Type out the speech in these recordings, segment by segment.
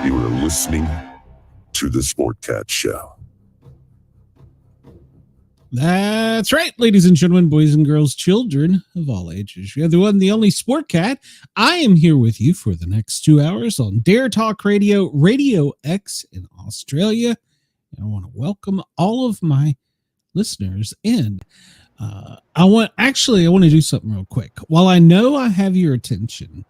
You are listening to the Sportcat Show. That's right, ladies and gentlemen, boys and girls, children of all ages. You're the one, the only Sportcat. I am here with you for the next 2 hours on Dare Talk Radio, Radio X in Australia. And I want to welcome all of my listeners in. I want to do something real quick. While I know I have your attention,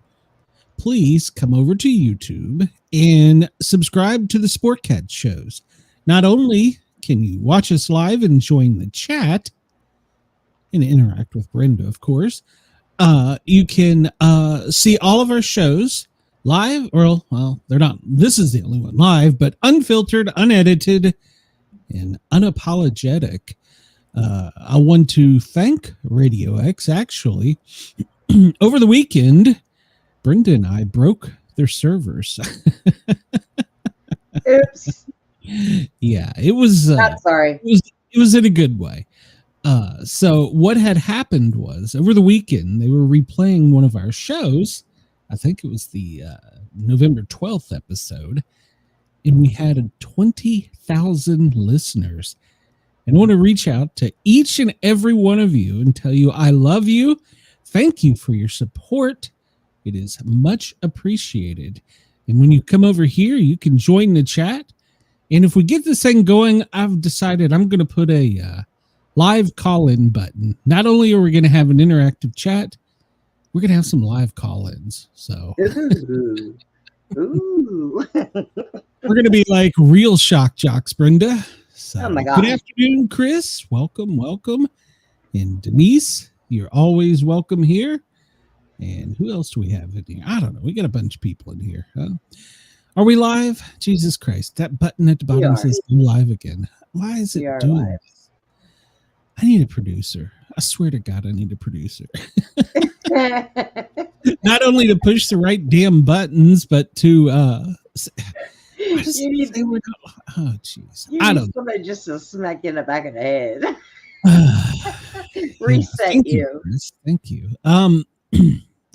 please come over to YouTube and subscribe to the Sportcat shows. Not only can you watch us live and join the chat and interact with Brenda, of course, you can see all of our shows live, or, well, they're not, this is the only one live, but unfiltered, unedited, and unapologetic. I want to thank Radio X, actually. Over the weekend, Brenda and I broke their servers. Oops. Yeah, it was. Not sorry. It was in a good way. So what had happened was, over the weekend, they were replaying one of our shows. I think it was the November 12th episode, and we had 20,000 listeners. And I want to reach out to each and every one of you and tell you I love you. Thank you for your support. It is much appreciated. And when you come over here, you can join the chat. And if we get this thing going, I've decided I'm going to put a live call-in button. Not only are we going to have an interactive chat, we're going to have some live call-ins. So Ooh. we're going to be like real shock jocks, Brenda. So, oh my God. Good afternoon, Chris. Welcome. And Denise, you're always welcome here. And who else do we have in here? I don't know. We got a bunch of people in here. Are we live? Jesus Christ. That button at the bottom says live again. Why is it doing this? I need a producer. I swear to God, I need a producer. Not only to push the right damn buttons, but to You need somebody just to smack you in the back of the head. Reset you. Thank you.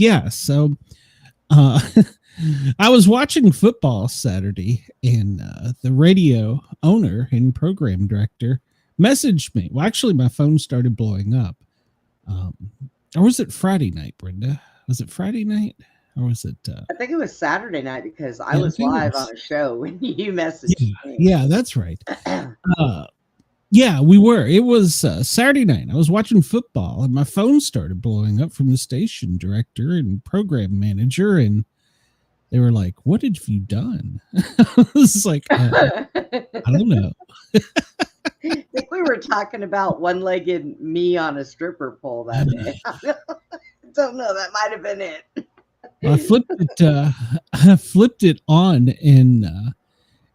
Yeah, so I was watching football Saturday, and the radio owner and program director messaged me. Well, actually, my phone started blowing up. Or was it Friday night, Brenda? Was it Friday night? Or was it? I think it was Saturday night because I was live on a show when you messaged me. Yeah, that's right. Yeah, we were. It was Saturday night. I was watching football, and my phone started blowing up from the station director and program manager, and they were like, "What have you done?" I was like, "I don't know." I think we were talking about one-legged me on a stripper pole that day. I don't know. That might have been it. I flipped it on, and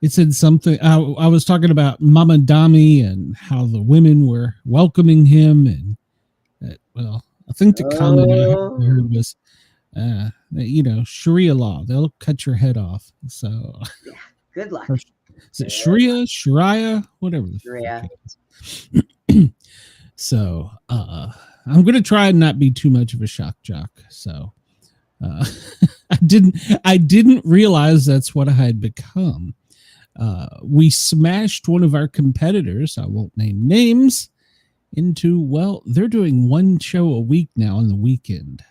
it said something. I was talking about Mama Dami and how the women were welcoming him, and well, I think the comment I heard was, Sharia law, they'll cut your head off. So, yeah, good luck. Is it Sharia, whatever the Sharia. So, I'm going to try and not be too much of a shock jock. So, I didn't realize that's what I had become. We smashed one of our competitors, I won't name names, into, well, they're doing one show a week now on the weekend.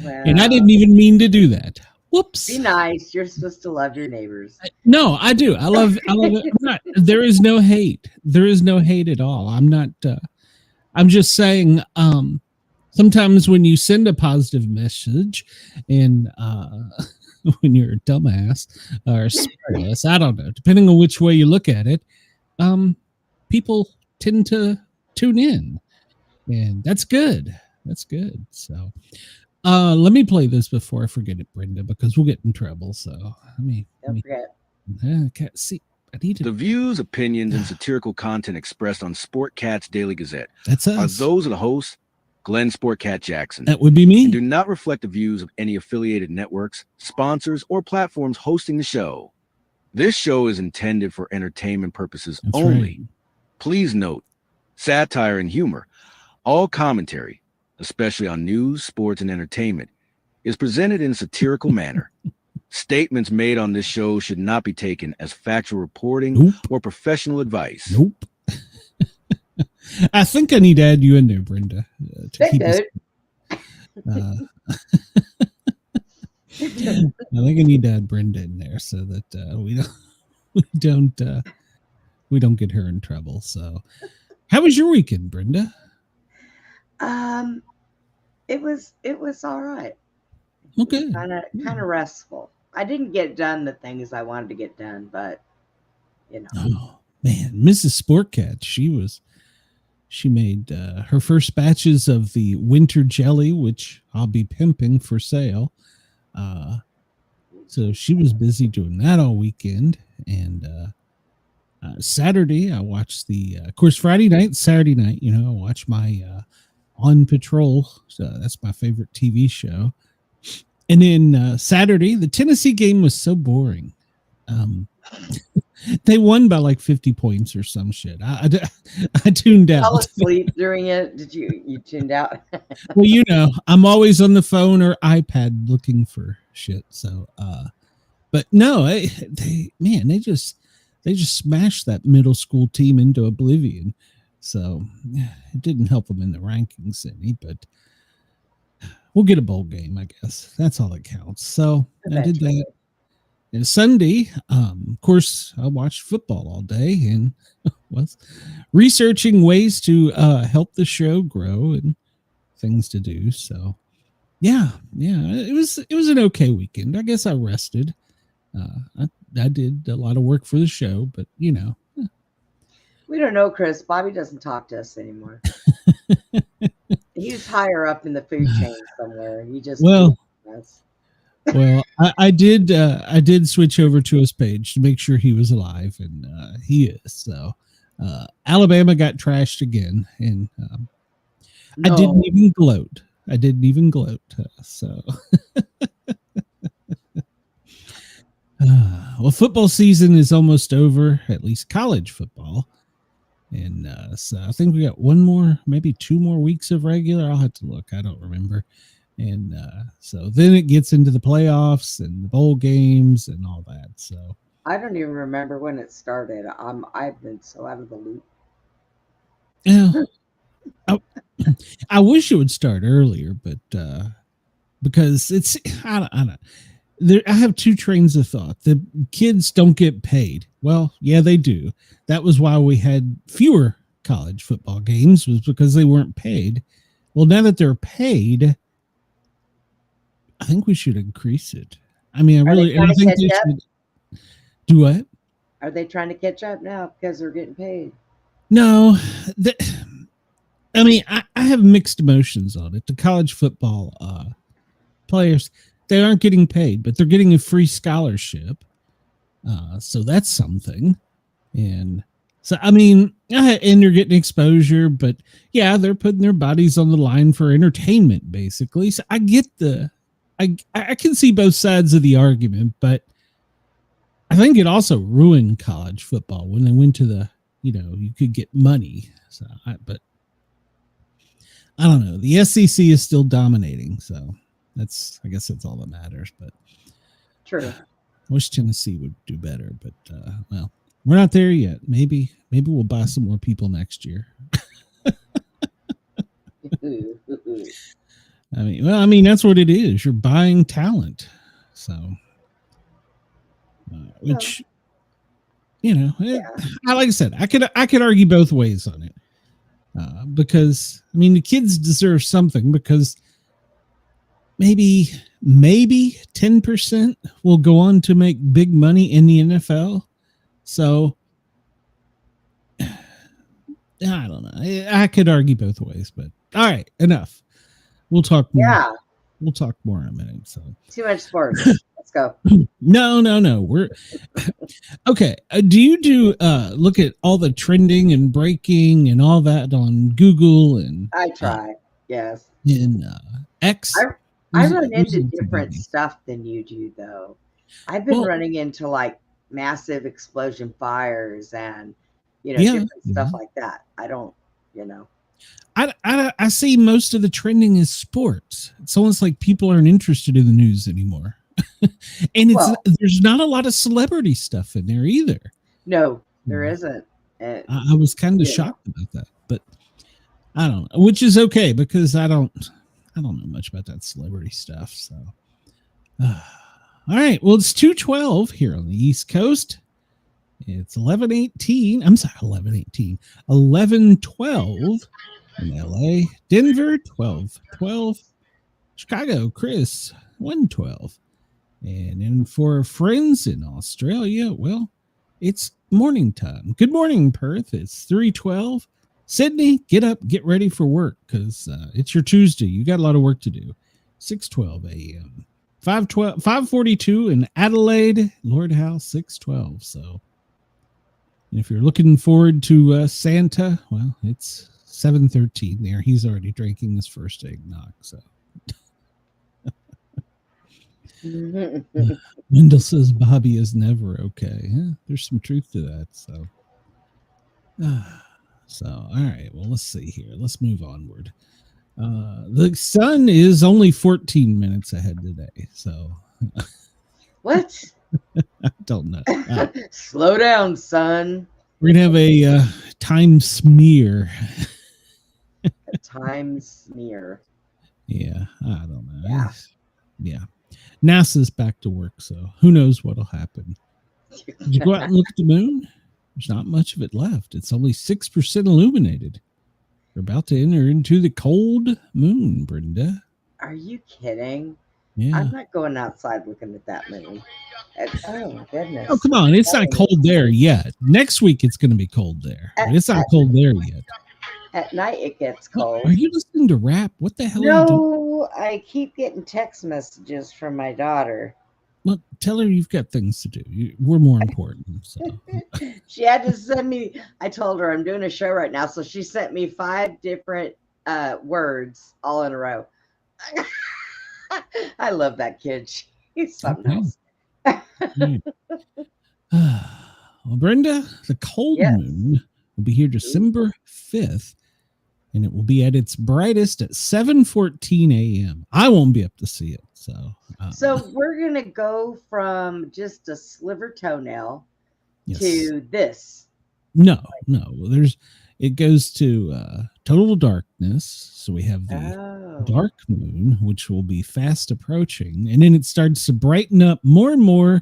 Well, and I didn't even mean to do that. Whoops. Be nice. You're supposed to love your neighbors. No, I do. I love it. There is no hate. There is no hate at all. I'm not, I'm just saying, sometimes when you send a positive message and, when you're a dumbass or smartass, I don't know, depending on which way you look at it, people tend to tune in, and that's good. That's good. So, let me play this before I forget it, Brenda, because we'll get in trouble. So, don't forget. See, I need to. The views, opinions, and satirical content expressed on Sportcat's Daily Gazette That's us. are those of the host, Glenn Sportcat Jackson. That would be me. And do not reflect the views of any affiliated networks, sponsors, or platforms hosting the show. This show is intended for entertainment purposes only. Right. Please note, satire and humor, all commentary, especially on news, sports, and entertainment, is presented in a satirical manner. Statements made on this show should not be taken as factual reporting or professional advice. Nope. I think I need to add you in there, Brenda. To keep us, I think I need to add Brenda in there so that we don't get her in trouble. So, how was your weekend, Brenda? It was all right. Okay. Kind of restful. I didn't get done the things I wanted to get done, but Oh man, Mrs. Sportcat, she made her first batches of the winter jelly, which I'll be pimping for sale. So she was busy doing that all weekend. And Saturday, I watched of course, Friday night, Saturday night, I watch my On Patrol. So that's my favorite TV show. And then Saturday, the Tennessee game was so boring. They won by like 50 points or some shit. I tuned out. Fell asleep during it. Did you tuned out? Well, I'm always on the phone or iPad looking for shit. So, but no, they just smashed that middle school team into oblivion. So it didn't help them in the rankings any, but we'll get a bowl game, I guess. That's all that counts. So I did that. And Sunday, of course, I watched football all day and was researching ways to help the show grow and things to do. So, yeah, it was an okay weekend. I guess I rested. I did a lot of work for the show, but We don't know, Chris. Bobby doesn't talk to us anymore. He's higher up in the food chain somewhere. He just Well, I did switch over to his page to make sure he was alive, and he is. So Alabama got trashed again, and I didn't even gloat. So well, football season is almost over, at least college football. And so I think we got maybe 2 more weeks of regular. I'll have to look. I don't remember. And so then it gets into the playoffs and the bowl games and all that. So I don't even remember when it started. I've been so out of the loop. Yeah, I wish it would start earlier, but because it's I don't. I have 2 trains of thought. The kids don't get paid. Well, yeah, they do. That was why we had fewer college football games, was because they weren't paid. Well, now that they're paid, I think we should increase it. I mean, I think they should do what? Are they trying to catch up now because they're getting paid? No, I have mixed emotions on it. The college football players, they aren't getting paid, but they're getting a free scholarship. So that's something. And so, and they're getting exposure, but yeah, they're putting their bodies on the line for entertainment, basically. So I get I can see both sides of the argument, but I think it also ruined college football when they went to you could get money. So, but I don't know. The SEC is still dominating, so I guess that's all that matters. But true. I wish Tennessee would do better, but well, we're not there yet. Maybe we'll buy some more people next year. That's what it is. You're buying talent. So, which, like I said, I could argue both ways on it. Because the kids deserve something, because maybe 10% will go on to make big money in the NFL. So I don't know. I could argue both ways, but all right, enough. We'll talk more. Yeah. We'll talk more in a minute. So too much sports. Let's go. No. We're okay. Do you look at all the trending and breaking and all that on Google? And I try. Yes. In X. I run into different stuff than you do, though. I've been running into like massive explosion fires and different stuff like that. I don't. I see most of the trending is sports. It's almost like people aren't interested in the news anymore. And there's not a lot of celebrity stuff in there either. No, there isn't. I was kind of shocked about that, but I don't know, which is okay because I don't know much about that celebrity stuff. So, all right. Well, it's 2:12 here on the East Coast. It's 11:18. I'm sorry, 11:18. 11:12 in LA. Denver, 12:12. Chicago, Chris, 1:12. And then for our friends in Australia, well, it's morning time. Good morning, Perth. It's 3:12. Sydney, get up, get ready for work because it's your Tuesday. You got a lot of work to do. 6:12 a.m. 5:42 in Adelaide, Lord House, 6:12. So if you're looking forward to Santa, well, it's 7:13 there. He's already drinking his first eggnog. So Wendell says Bobby is never okay. There's some truth to that. So, all right. Well, let's see here. Let's move onward. The sun is only 14 minutes ahead today. So, what? I don't know. Slow down, son. We're gonna have a time smear. A time smear. Yeah, I don't know. Yeah. Yeah. NASA's back to work, so who knows what'll happen. Did you go out and look at the moon? There's not much of it left. It's only 6% illuminated. We're about to enter into the cold moon, Brenda. Are you kidding? Yeah. I'm not going outside looking at that moon. Oh, my goodness. Oh, come on. It's not cold there yet. Next week, it's going to be cold there. But it's not cold there yet. At night, it gets cold. Are you listening to rap? What the hell are you doing? No, I keep getting text messages from my daughter. Well, tell her you've got things to do. We're more important. So. She had to send me, I told her I'm doing a show right now. So she sent me 5 different words all in a row. I love that kid. She's something else. Well, Brenda, the cold moon will be here December 5th, and it will be at its brightest at 7:14 a.m. I won't be up to see it. So we're going to go from just a sliver toenail to this. No. It goes to total darkness. So we have the dark moon, which will be fast approaching. And then it starts to brighten up more and more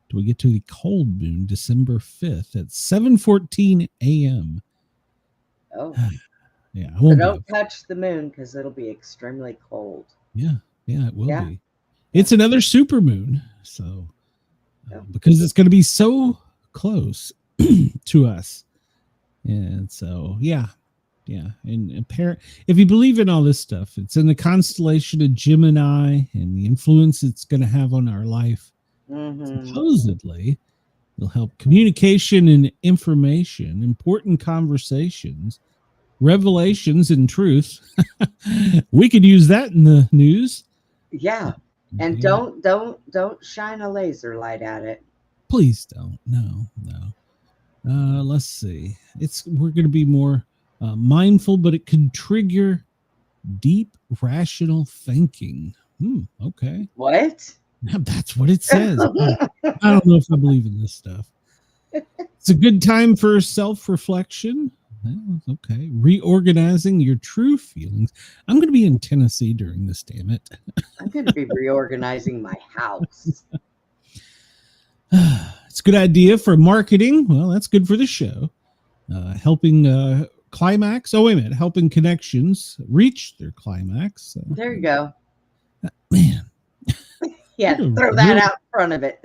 till we get to the cold moon, December 5th at 7:14 a.m. Oh. Yeah. So don't touch the moon because it'll be extremely cold. Yeah, it will be. It's another super moon. So because it's going to be so close to us. And so, yeah. And if you believe in all this stuff, it's in the constellation of Gemini and the influence it's going to have on our life. Mm-hmm. Supposedly, it'll help communication and information, important conversations, revelations, and truth. We could use that in the news. Yeah. And don't shine a laser light at it. Please don't. No. Let's see. We're going to be more mindful, but it can trigger deep rational thinking. Okay. What? That's what it says. I don't know if I believe in this stuff. It's a good time for self-reflection. Well, okay. Reorganizing your true feelings. I'm going to be in Tennessee during this, damn it. I'm going to be reorganizing my house. It's a good idea for marketing. Well, that's good for the show. Helping climax. Oh, wait a minute. Helping connections reach their climax. There you go. Man. Yeah, throw that out in front of it.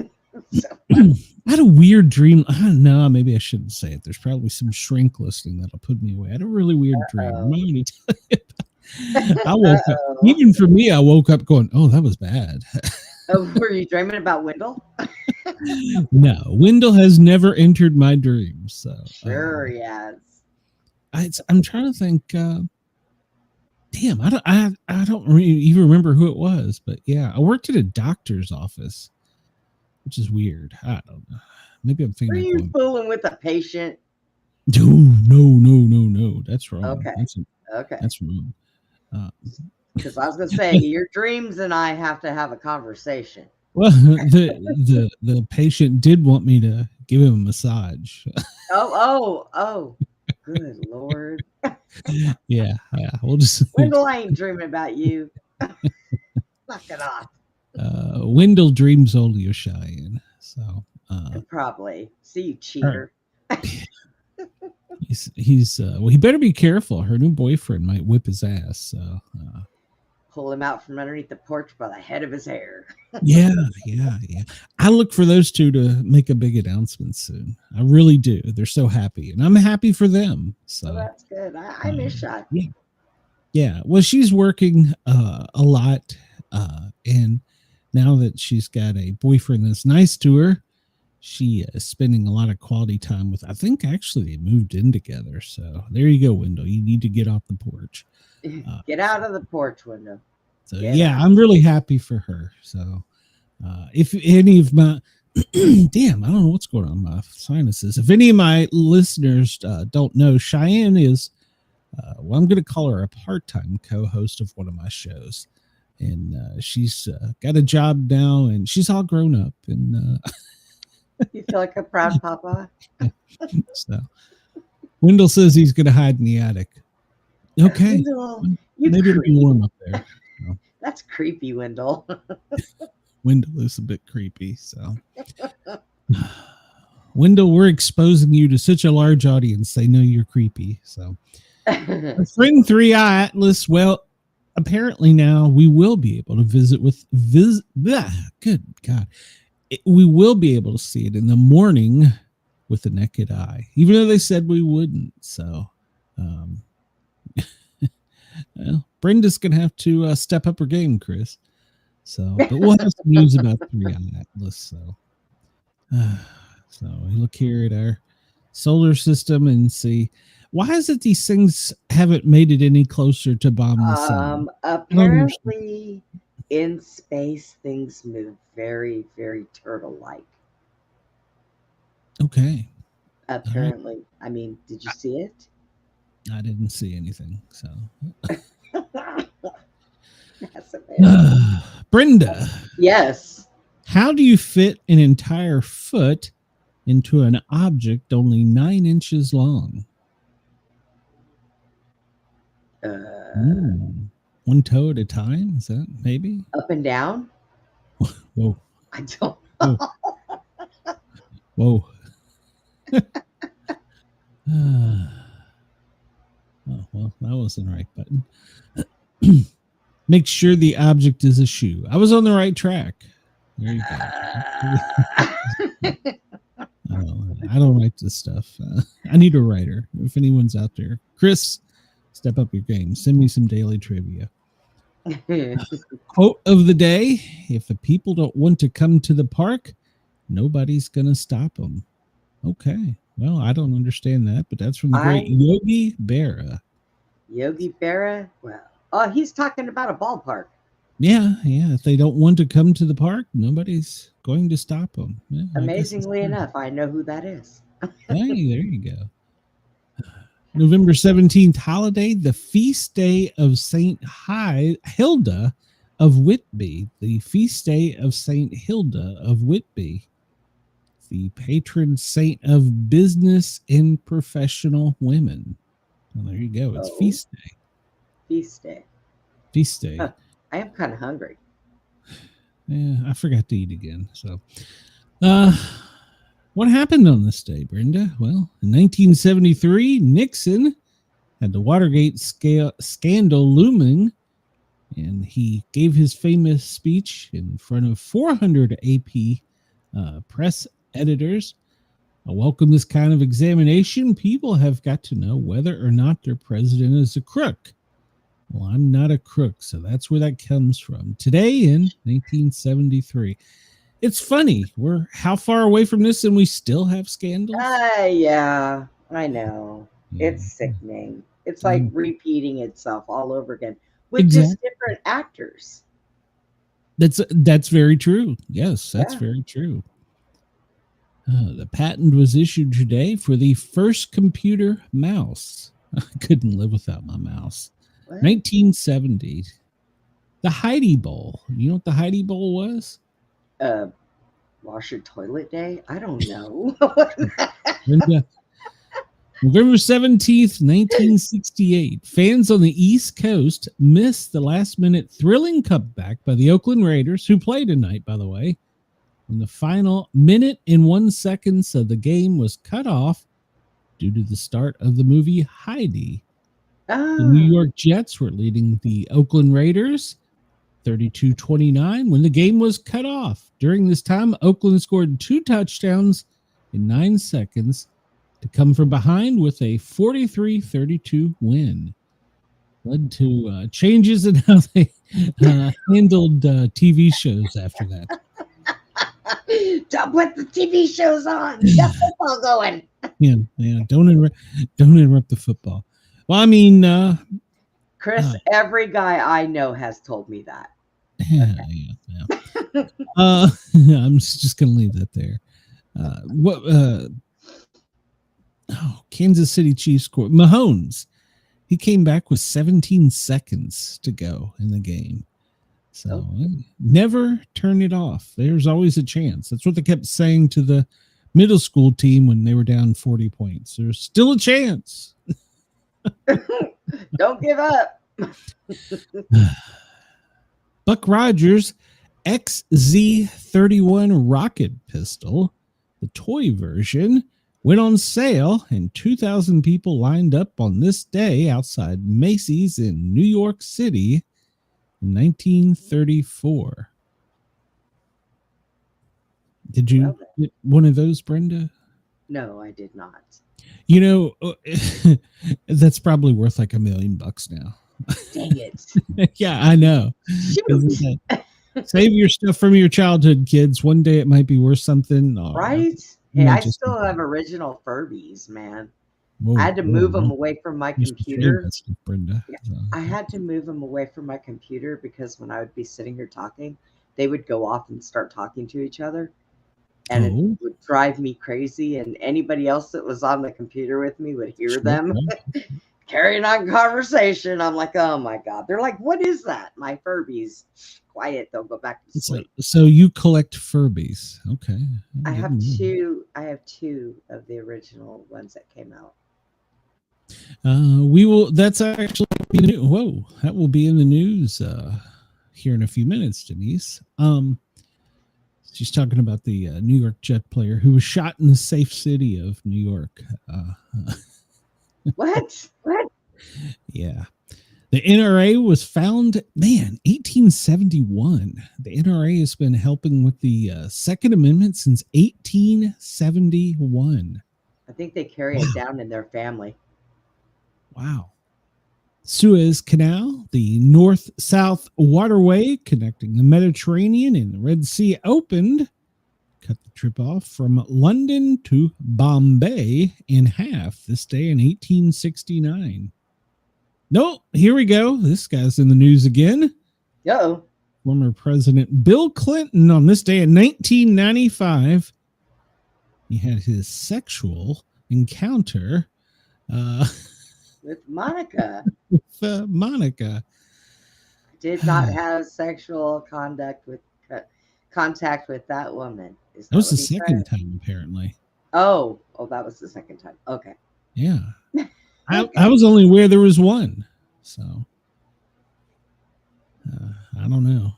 I had a weird dream. I don't know. Maybe I shouldn't say it. There's probably some shrink listening that'll put me away. I had a really weird dream. I'm not going to tell you. I woke up. Even for me, I woke up going, "Oh, that was bad." Were you dreaming about Wendell? No, Wendell has never entered my dreams. So sure, he has. I'm trying to think. Damn, I don't even remember who it was, but yeah, I worked at a doctor's office, which is weird. I don't know. Maybe I'm thinking. Were you fooling with a patient? No. That's wrong. Okay. Okay. That's wrong. Because I was going to say, your dreams and I have to have a conversation. Well, the patient did want me to give him a massage. Oh, good Lord. Yeah. We'll just Wendell, I ain't dreaming about you. Knock it off. Wendell dreams only of Cheyenne. So Probably. See, you cheater. he's well, he better be careful. Her new boyfriend might whip his ass. So pull him out from underneath the porch by the head of his hair. yeah. I look for those two to make a big announcement soon. I really do. They're so happy, and I'm happy for them. So well, that's good. I miss Shy. Yeah. Well, she's working a lot, and now that she's got a boyfriend that's nice to her, she is spending a lot of quality time with. I think actually they moved in together. So there you go, Wendell. You need to get off the porch. Get out of the porch window. So I'm really happy for her. So if any of my damn, I don't know what's going on with my sinuses. If any of my listeners don't know, Cheyenne is well, I'm going to call her a part-time co-host of one of my shows, and she's got a job now, and she's all grown up, and you feel like a proud papa. So Wendell says he's going to hide in the attic. Okay. Wendell, maybe it'll be warm up there. So. That's creepy, Wendell. Wendell is a bit creepy. So, Wendell, we're exposing you to such a large audience. They know you're creepy. So, Spring 3i Atlas. Well, apparently now we will be able to visit with good God. We will be able to see it in the morning with the naked eye, even though they said we wouldn't. So, well, Brenda's going to have to step up her game, Chris. So, but we'll have some news about 3i Atlas. So, so we look here at our solar system and see, why is it these things haven't made it any closer to bomb the sun? Apparently, in space, things move very, very turtle-like. Okay. Apparently. Right. I mean, did you see it? I didn't see anything. So, that's amazing. Brenda. Yes. How do you fit an entire foot into an object only 9 inches long? One toe at a time? Is that maybe? Up and down? Whoa. I don't know. Whoa. Oh, well, that wasn't the right button. Make sure the object is a shoe. I was on the right track. There you go. I don't write this stuff. I need a writer. If anyone's out there, Chris, step up your game. Send me some daily trivia. Quote of the day: if the people don't want to come to the park, nobody's going to stop them. Okay. Well, I don't understand that, but that's from the great Yogi Berra. Yogi Berra? Well, he's talking about a ballpark. Yeah. If they don't want to come to the park, nobody's going to stop them. Yeah, amazingly enough, I know who that is. Hey, there you go. November 17th holiday, the feast day of Saint Hilda of Whitby. The feast day of Saint Hilda of Whitby. The patron saint of business and professional women. Well, there you go. It's feast day. Feast day. Feast day. I am kind of hungry. Yeah, I forgot to eat again. So, what happened on this day, Brenda? Well, in 1973, Nixon had the Watergate scandal looming, and he gave his famous speech in front of 400 AP press editors. I welcome this kind of examination. People have got to know whether or not their president is a crook. Well, I'm not a crook, so that's where that comes from. Today in 1973. It's funny. We're how far away from this and we still have scandals? Yeah, I know. Yeah. It's sickening. It's like repeating itself all over again with just different actors. That's very true. Yes, that's very true. The patent was issued today for the first computer mouse. I couldn't live without my mouse. What? 1970. The Heidi Bowl. You know what the Heidi Bowl was? Wash your toilet day? I don't know. Brenda, November 17th, 1968. Fans on the East Coast missed the last-minute thrilling comeback by the Oakland Raiders, who play tonight, by the way, when the final minute and 1 seconds of the game was cut off due to the start of the movie Heidi. The New York Jets were leading the Oakland Raiders 32-29 when the game was cut off. During this time, Oakland scored 2 touchdowns in 9 seconds to come from behind with a 43-32 win. Led to changes in how they handled TV shows after that. Don't put the TV shows on. Get football going. Yeah. Don't interrupt the football. Well, I mean, Chris, every guy I know has told me that. Yeah. I'm just gonna leave that there. Kansas City Chiefs scored. Mahomes, he came back with 17 seconds to go in the game. So never turn it off. There's always a chance. That's what they kept saying to the middle school team when they were down 40 points. There's still a chance. Don't give up. Buck Rogers XZ31 rocket pistol, the toy version, went on sale, and 2,000 people lined up on this day outside Macy's in New York City in 1934. Did you get one of those, Brenda? No, I did not. You know, that's probably worth like $1 million now. Dang it. Yeah, I know. Save your stuff from your childhood, kids. One day it might be worth something. Right? Hey, I still have original Furbies, man. I had to move them away from my computer. Brenda. Yeah, I had to move them away from my computer because when I would be sitting here talking, they would go off and start talking to each other. And it would drive me crazy. And anybody else that was on the computer with me would hear them carrying on conversation. I'm like, oh my God. They're like, what is that? My Furbies. Quiet. They'll go back to sleep. So you collect Furbies. Okay. I have two of the original ones that came out. We will. That's actually that will be in the news here in a few minutes, Denise. She's talking about the New York Jet player who was shot in the safe city of New York. What? Yeah. The NRA was found, 1871. The NRA has been helping with the Second Amendment since 1871. I think they carry it down in their family. Wow. Suez Canal, the north-south waterway connecting the Mediterranean and the Red Sea, opened. Cut the trip off from London to Bombay in half this day in 1869. No, here we go. This guy's in the news again. Uh-oh. Former President Bill Clinton on this day in 1995. He had his sexual encounter with Monica. Monica. Did not have sexual contact with that woman. That was the second time, apparently. Oh, that was the second time. Okay. Yeah. I was only aware there was one. So I don't know.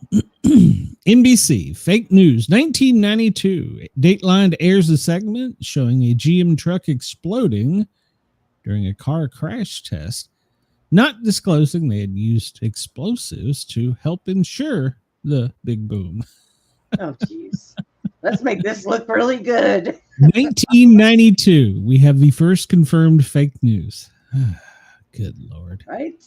NBC, fake news, 1992. Dateline airs a segment showing a GM truck exploding during a car crash test, not disclosing they had used explosives to help ensure the big boom. Oh, jeez. Let's make this look really good. 1992. We have the first confirmed fake news. Good Lord. Right?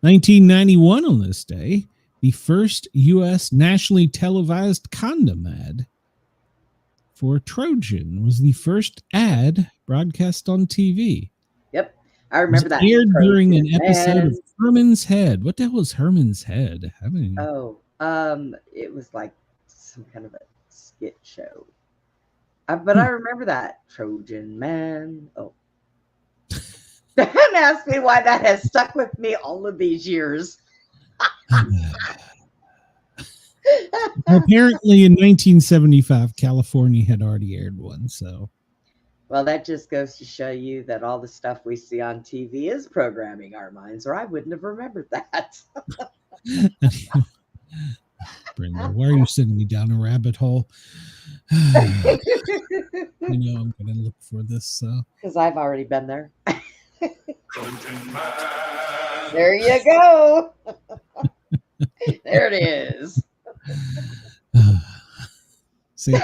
1991 on this day, the first U.S. nationally televised condom ad for Trojan was the first ad broadcast on TV. Yep. I remember that. Aired during an episode of Herman's Head. What the hell was Herman's Head? It was like some kind of a skit show. But I remember that. Trojan Man. Oh. Don't ask me why that has stuck with me all of these years. Apparently, in 1975, California had already aired one. So, well, that just goes to show you that all the stuff we see on TV is programming our minds, or I wouldn't have remembered that. Brenda, why are you sending me down a rabbit hole? I know I'm going to look for this. So, because I've already been there. There you go. There it is. See, I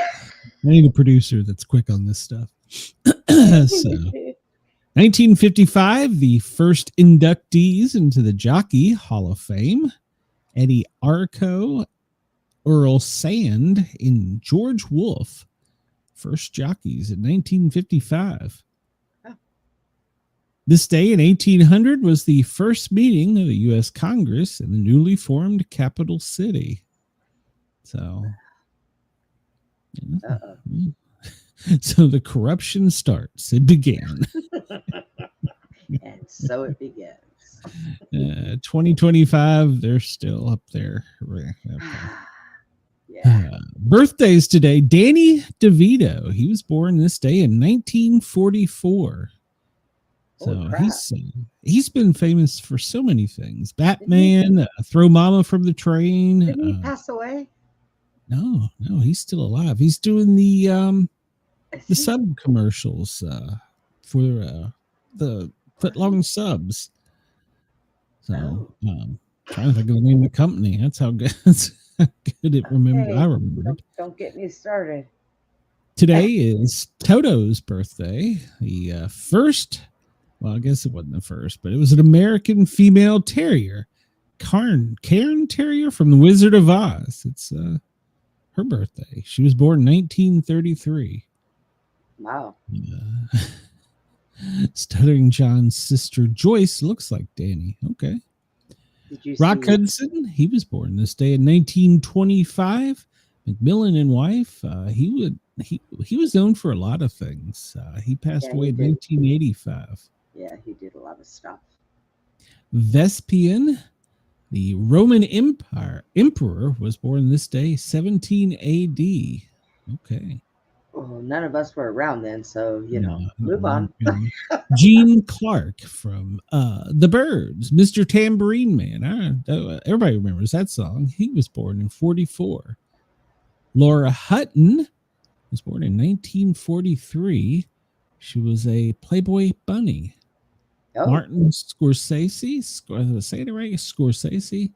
need a producer that's quick on this stuff. So, 1955, the first inductees into the Jockey Hall of Fame: Eddie Arco, Earl Sand, and George Wolfe. First jockeys in 1955. This day in 1800 was the first meeting of the U.S. Congress in the newly formed capital city. So, so the corruption starts. It began. And so it begins. 2025, they're still up there. Yeah. Birthdays today. Danny DeVito. He was born this day in 1944. So he's been famous for so many things. Batman, Throw Mama from the Train. Didn't he pass away? No, he's still alive. He's doing the sub commercials for the footlong subs. So trying to think of the name of the company. That's how good I remember it. Don't get me started. Today is Toto's birthday. The first. Well, I guess it wasn't the first, but it was an American female terrier, Cairn Terrier from The Wizard of Oz. It's her birthday. She was born in 1933. Wow. Stuttering John's sister Joyce looks like Danny. Okay. Did you Rock Hudson, he was born this day in 1925. Macmillan and wife, he was known for a lot of things. He passed away in 1985. Yeah, he did a lot of stuff. Vespasian, the Roman emperor, was born this day, 17 AD. Okay. Well, none of us were around then, so, move on. Gene Clark from The Byrds, Mr. Tambourine Man. Everybody remembers that song. He was born in 1944. Laura Hutton was born in 1943. She was a Playboy bunny. Oh. Martin Scorsese, say it right, Scorsese.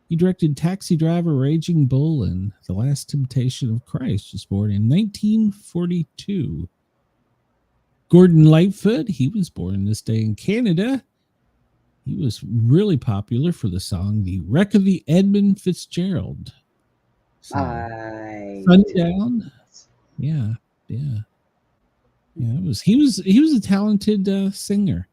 He directed Taxi Driver, Raging Bull, and The Last Temptation of Christ. Was born in 1942. Gordon Lightfoot, he was born this day in Canada. He was really popular for the song The Wreck of the Edmund Fitzgerald. So, Sundown. Yeah. He was a talented singer.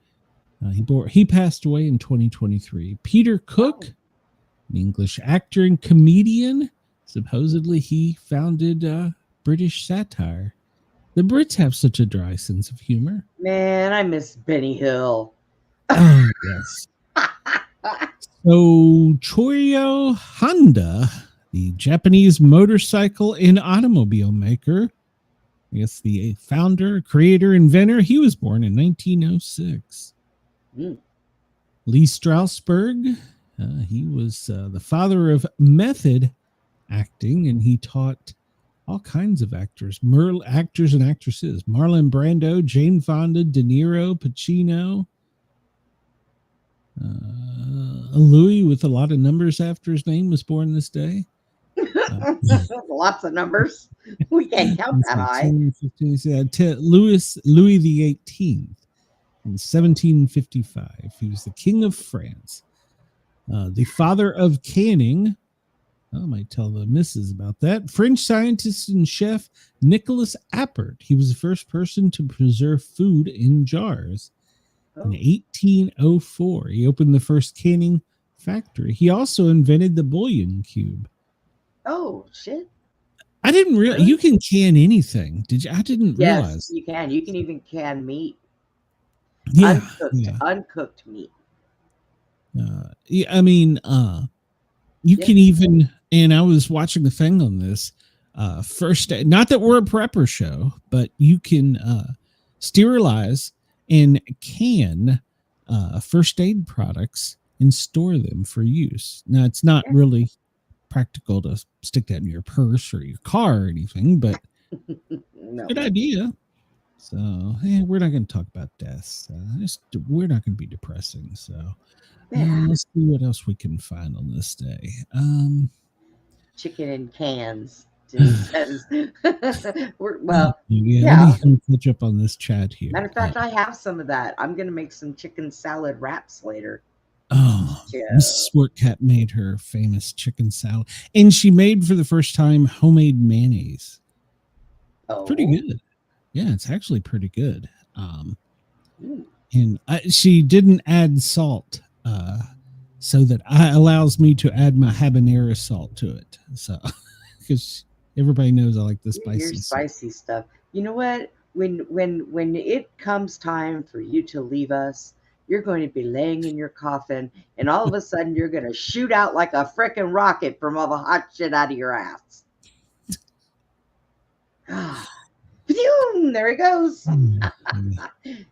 He passed away in 2023. Peter Cook, an English actor and comedian. Supposedly he founded British satire. The Brits have such a dry sense of humor. Man, I miss Benny Hill. Oh, yes. So Choyo Honda, the Japanese motorcycle and automobile maker, I guess the founder, creator, inventor, he was born in 1906. Lee Strasberg, he was the father of method acting, and he taught all kinds of actors and actresses. Marlon Brando, Jane Fonda, De Niro, Pacino. Louis, with a lot of numbers after his name, was born this day. Lots of numbers. We can't count that high. Louis the 18th. In 1755, he was the King of France. The father of canning. I might tell the missus about that. French scientist and chef Nicolas Appert. He was the first person to preserve food in jars. In 1804, he opened the first canning factory. He also invented the bouillon cube. Oh, shit. I didn't realize you can can anything. Did you? I didn't realize. Yes, you can. You can even can meat. Yeah, Uncooked meat. Yeah, I mean, you can even, and I was watching the thing on this, first, not that we're a prepper show, but you can sterilize and can first aid products and store them for use. Now, it's not really practical to stick that in your purse or your car or anything, but No. good idea. So, we're not going to talk about deaths. We're not going to be depressing. So, let's see what else we can find on this day. Chicken in cans. Says, well, let me catch up on this chat here. Matter of fact, I have some of that. I'm going to make some chicken salad wraps later. Oh, Mrs. Sportcat made her famous chicken salad, and she made for the first time homemade mayonnaise. Oh, pretty good. Yeah, it's actually pretty good. And she didn't add salt, so that allows me to add my habanero salt to it. So, because everybody knows I like the spicy stuff. You know what? When it comes time for you to leave us, you're going to be laying in your coffin, and all of a sudden you're going to shoot out like a frickin' rocket from all the hot shit out of your ass. There he goes.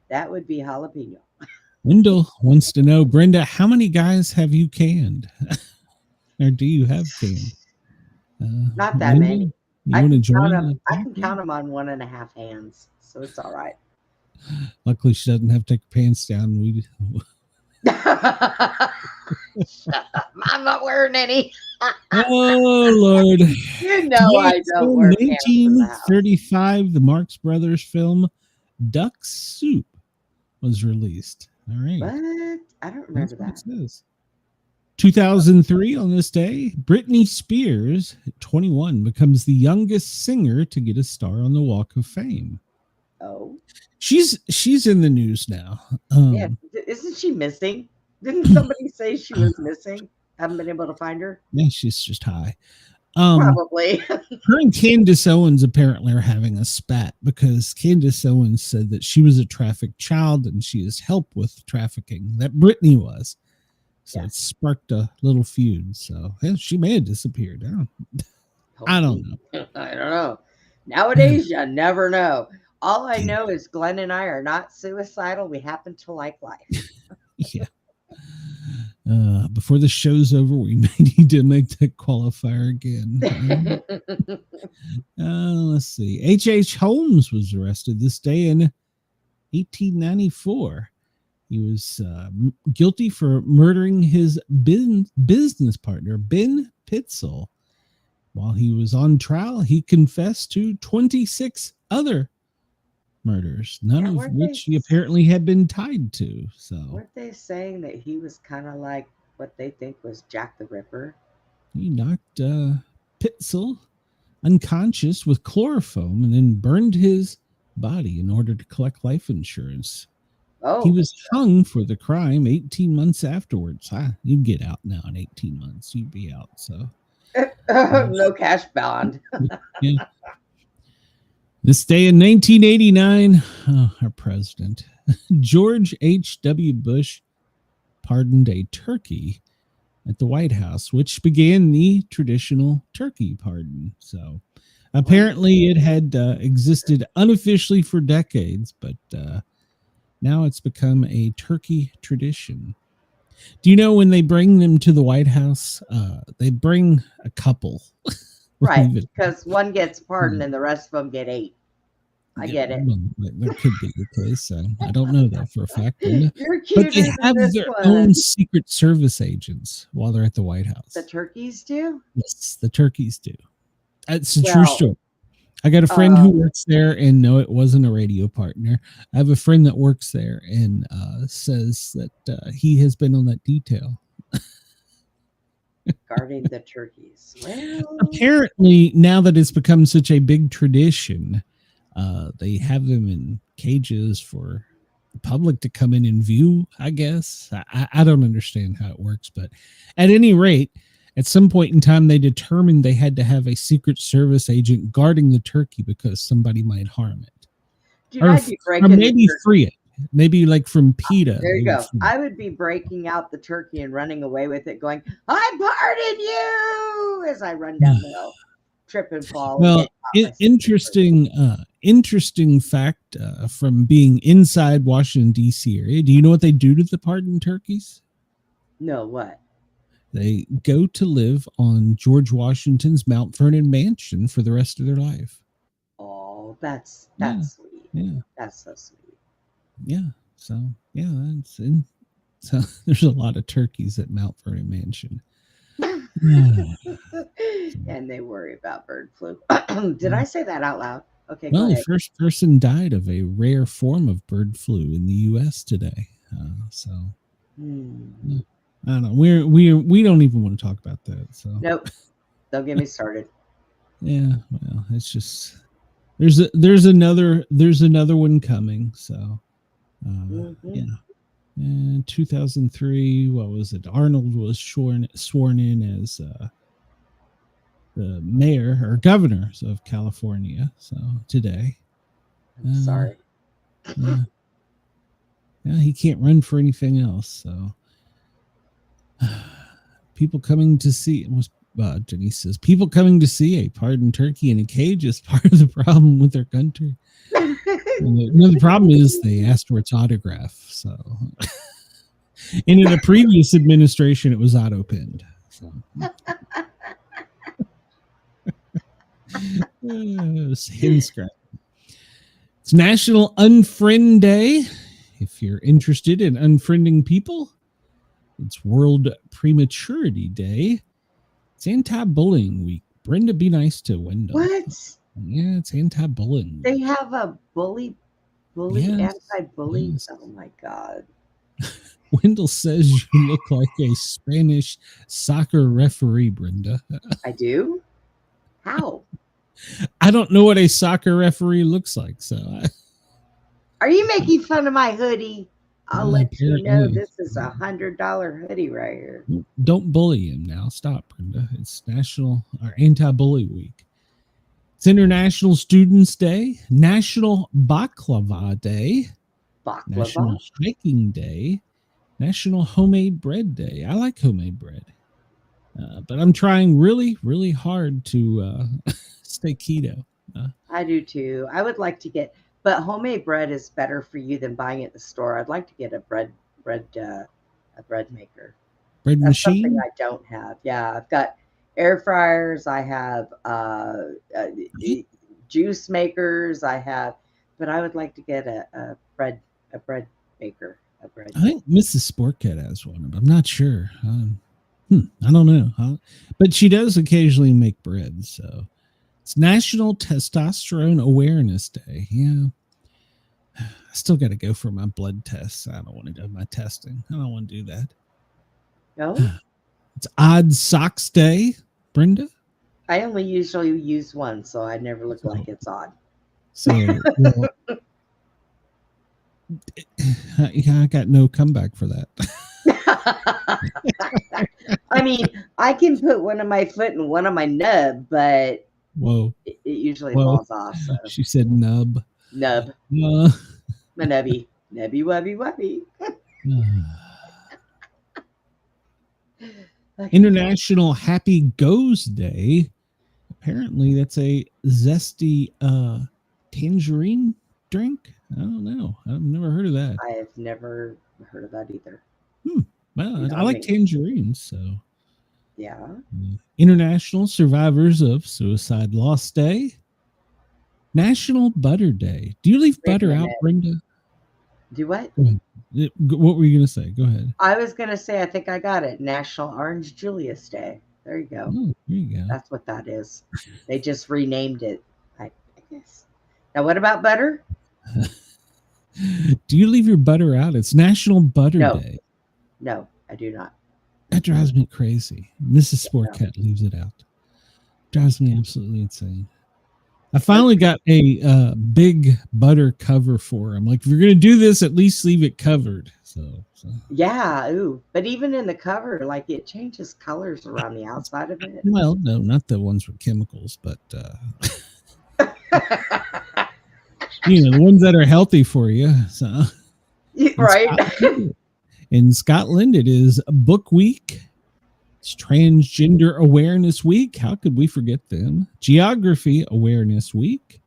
That would be jalapeno. Wendell wants to know, Brenda, how many guys have you canned? Or do you have canned? Not that many. I can count them on 1.5 hands, so it's all right. Luckily, she doesn't have to take her pants down. I'm not wearing any. Oh, Lord. You know I don't wear pants in the house. 1935, the Marx Brothers film Duck Soup was released. All right. What? I don't remember that. It says. 2003, on this day, Britney Spears, 21, becomes the youngest singer to get a star on the Walk of Fame. Oh. She's in the news now. Yeah. Isn't she missing? Didn't somebody say she was missing? Haven't been able to find her? Yeah, she's just high. Probably. Her and Candace Owens apparently are having a spat because Candace Owens said that she was a trafficked child and she has helped with trafficking, that Britney was. So it sparked a little feud. So she may have disappeared. I don't know. I don't know. Nowadays, you never know. All I know is Glenn and I are not suicidal. We happen to like life. Yeah. Before the show's over, we may need to make that qualifier again. Let's see. H.H. Holmes was arrested this day in 1894. He was guilty for murdering his business partner, Ben Pitzel. While he was on trial, he confessed to 26 other murders, none of which he apparently had been tied to. So, weren't they saying that he was kind of like what they think was Jack the Ripper? He knocked Pitzel unconscious with chloroform and then burned his body in order to collect life insurance. He was hung for the crime 18 months afterwards. You'd get out now in 18 months. You'd be out. So no cash bond. Yeah. This day in 1989, our president, George H.W. Bush, pardoned a turkey at the White House, which began the traditional turkey pardon. So apparently it had existed unofficially for decades, but now it's become a turkey tradition. Do you know when they bring them to the White House, they bring a couple? Right, because one gets pardoned and the rest of them get 8. I get it. That could be the case. I don't know that for a fact. You're cuter but they have their own Secret Service agents while they're at the White House. The turkeys do? Yes, the turkeys do. It's a true story. I got a friend who works there, and no, it wasn't a radio partner. I have a friend that works there and says that he has been on that detail. Guarding the turkeys. Well, apparently, now that it's become such a big tradition, they have them in cages for the public to come in and view, I guess. I don't understand how it works, but at any rate, at some point in time, they determined they had to have a Secret Service agent guarding the turkey because somebody might harm it. Dude, or maybe free it. Maybe like from PETA. There you go. I would be breaking out the turkey and running away with it, going, "I pardon you!" as I run down the hill, trip and fall. Well, interesting fact from being inside Washington D.C. area. Do you know what they do to the pardoned turkeys? No, what? They go to live on George Washington's Mount Vernon mansion for the rest of their life. Oh, that's sweet. Yeah, that's so sweet. Yeah. So yeah, that's in. So there's a lot of turkeys at Mount Vernon Mansion. And they worry about bird flu. Did I say that out loud? Okay. Well, the first person died of a rare form of bird flu in the U.S. today. Yeah. I don't know. We don't even want to talk about that. So nope. Don't get me started. Yeah. Well, it's just there's another one coming. So yeah. In 2003, what was it? Arnold was sworn in as the mayor or governor of California. So today, I'm sorry. Yeah, he can't run for anything else. So people coming to see Denise says people coming to see a pardoned turkey in a cage is part of the problem with their country. The problem is they asked for its autograph. So, and in a previous administration, it was auto-pinned. So, hand scratch. It's National Unfriend Day. If you're interested in unfriending people, it's World Prematurity Day. It's Anti-Bullying Week. Brenda, be nice to Wendell. What? Yeah, it's anti-bullying. They have a bully, yes, anti-bully. Yes. Oh my God. Wendell says you look like a Spanish soccer referee, Brenda. I do? How? I don't know what a soccer referee looks like. So, are you making fun of my hoodie? I'll let you know this is $100 hoodie right here. Don't bully him now. Stop, Brenda. It's National or Anti-Bully Week. It's International Students Day, National Baklava Day, National Hiking Day, National Homemade Bread Day. I like homemade bread, but I'm trying really, really hard to stay keto. I do too. I would like to get, but homemade bread is better for you than buying at the store. I'd like to get a bread maker. Bread That's machine? something I don't have. Yeah, I've got air fryers. I have juice makers. But I would like to get a bread maker. I think Mrs. Sportcat has one, but I'm not sure. I don't know. But she does occasionally make bread. So it's National Testosterone Awareness Day. Yeah. I still got to go for my blood tests. I don't want to do my testing. I don't want to do that. No? It's Odd Socks Day, Brenda. I only usually use one, so I never look like it's odd. So, well, I got no comeback for that. I mean, I can put one on my foot and one on my nub, but whoa, it usually falls off. So. She said nub. My nubby. Nubby wubby wubby. International Happy Goes Day. Apparently, that's a zesty tangerine drink. I don't know. I've never heard of that. I have never heard of that either. Well, I like tangerines, so. Yeah. International Survivors of Suicide Loss Day. National Butter Day. Do you leave butter out, Brenda? Do what? What were you going to say? Go ahead. I was going to say, I think I got it. National Orange Julius Day. There you go. Oh, there you go. That's what that is. They just renamed it, I guess. Now, what about butter? Do you leave your butter out? It's National Butter Day. No, I do not. That drives me crazy. Mrs. Sportcat leaves it out. Drives me absolutely insane. I finally got a big butter cover for him. Like, if you're going to do this, at least leave it covered. So. Yeah, but even in the cover, like, it changes colors around the outside of it. Well, no, not the ones with chemicals, but the ones that are healthy for you. So Right. In Scotland, it is Book Week. It's Transgender Awareness Week. How could we forget them? Geography Awareness Week.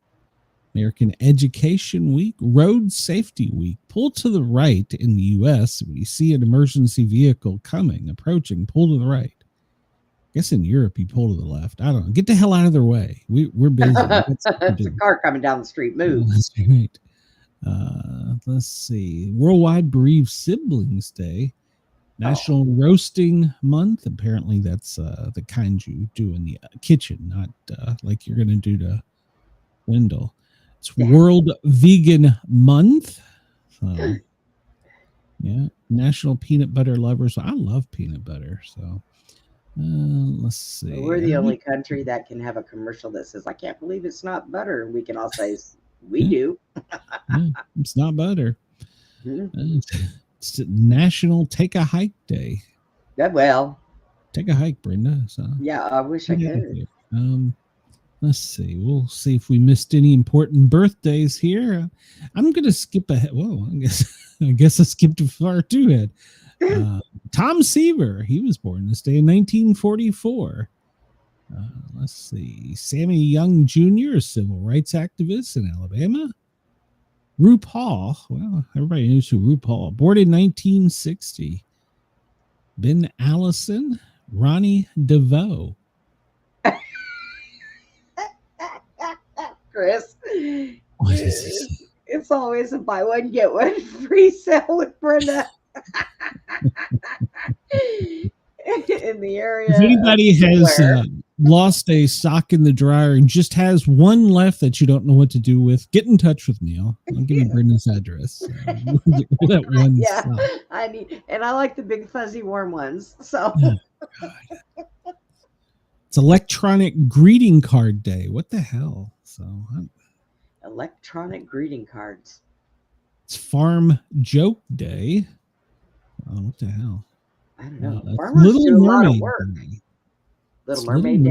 American Education Week. Road Safety Week. Pull to the right in the U.S. when you see an emergency vehicle coming, approaching, pull to the right. I guess in Europe, you pull to the left. I don't know. Get the hell out of their way. We're busy. It's a car coming down the street. Move. That's right. Let's see. Worldwide Bereaved Siblings Day. National Roasting Month. Apparently, that's the kind you do in the kitchen, not like you're going to do to Wendell. It's World Vegan Month. So, yeah. National Peanut Butter Lovers. I love peanut butter. So, let's see. We're the only country that can have a commercial that says, "I can't believe it's not butter." And we can all say, "We do." Yeah, it's not butter. Mm-hmm. It's National Take a Hike Day. Yeah, well, Take a hike, Brenda. So yeah, I wish I could. Let's see. We'll see if we missed any important birthdays here. I'm gonna skip ahead. Whoa, I guess I skipped far too ahead. Tom Seaver, he was born this day in 1944. Let's see. Sammy Young Jr., a civil rights activist in Alabama. RuPaul, well, everybody knows who RuPaul, born in 1960. Ben Allison, Ronnie DeVoe. Chris, What is this? it's always a buy one get one free sale with Brenda. In the area. If anybody has lost a sock in the dryer and just has one left that you don't know what to do with, get in touch with me. I'll give you Brenda's address. That one sock. I need, and I like the big fuzzy warm ones. So it's Electronic Greeting Card Day. What the hell? So electronic greeting cards. It's Farm Joke Day. Oh, what the hell? I don't know. Little do a lot of Mermaid work. Day. Little Mermaid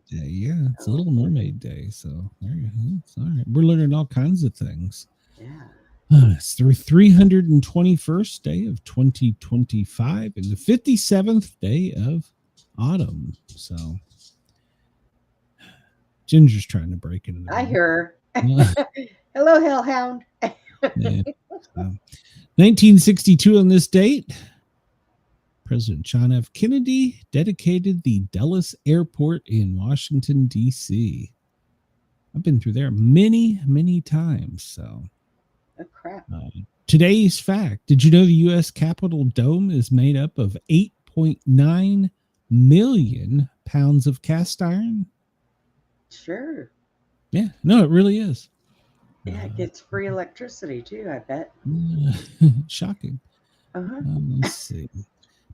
Day. Yeah, it's Little Mermaid Day. So there you go. It's all right. We're learning all kinds of things. Yeah. It's the 321st day of 2025 and the 57th day of autumn. So Ginger's trying to break into the I room. hear her. Hello, Hellhound. Yeah. 1962 on this date, President John F. Kennedy dedicated the Dulles Airport in Washington, D.C. I've been through there many, many times. So, oh, crap. Today's fact. Did you know the U.S. Capitol Dome is made up of 8.9 million pounds of cast iron? Sure. Yeah, no, it really is. Yeah, it gets free electricity too, I bet. Shocking. Uh-huh. Let's see.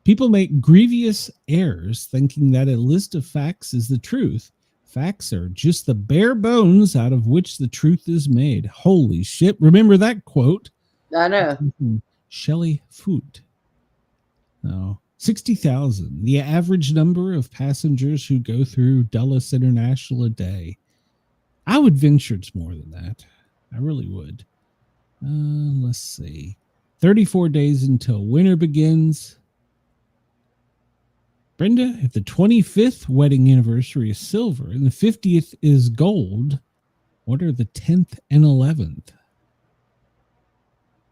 People make grievous errors thinking that a list of facts is the truth. Facts are just the bare bones out of which the truth is made. Holy shit. Remember that quote? I know. Shelley Foote. No. 60,000, the average number of passengers who go through Dulles International a day. I would venture it's more than that. I really would. Let's see. 34 days until winter begins. Brenda, if the 25th wedding anniversary is silver and the 50th is gold, what are the 10th and 11th?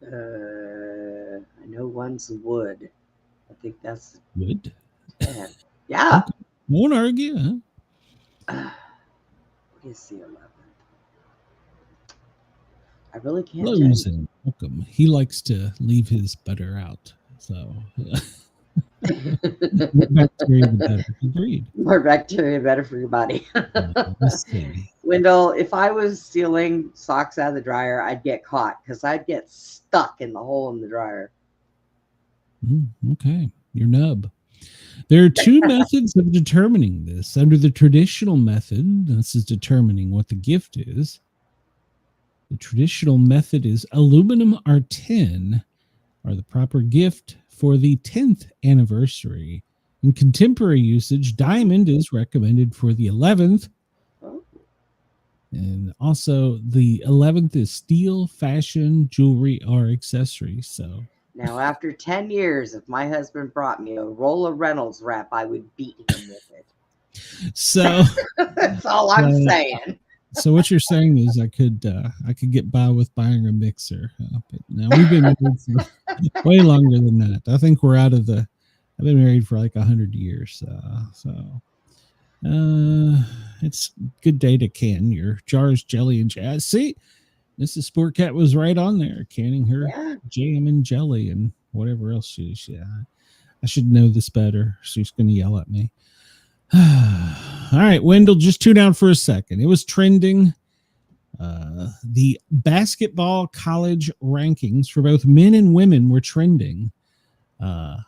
I know one's wood. I think that's wood. Yeah. Okay. Won't argue, huh? What is the 11th? I really can't. Lowe's and welcome. He likes to leave his butter out. So more bacteria the better. Agreed. More bacteria better for your body. Let's see. Wendell, if I was stealing socks out of the dryer, I'd get caught because I'd get stuck in the hole in the dryer. Okay. Your nub. There are two methods of determining this. Under the traditional method, this is determining what the gift is. The traditional method is aluminum or tin are the proper gift for the 10th anniversary. In contemporary usage, diamond is recommended for the 11th. Oh. Yeah, And also the 11th is steel, fashion, jewelry, or accessories. So now, after 10 years, if my husband brought me a roll of Reynolds wrap, I would beat him with it. So that's all I'm saying. So what you're saying is I could get by with buying a mixer. But now we've been married for way longer than that. I think we're out of the. I've been married for like 100 years. It's a good day to can your jars, jelly, and jazz. See, Mrs. Sportcat was right on there, canning her jam and jelly and whatever else she's. Yeah, I should know this better. She's going to yell at me. All right, Wendell, just tune out for a second. It was trending. The basketball college rankings for both men and women were trending. I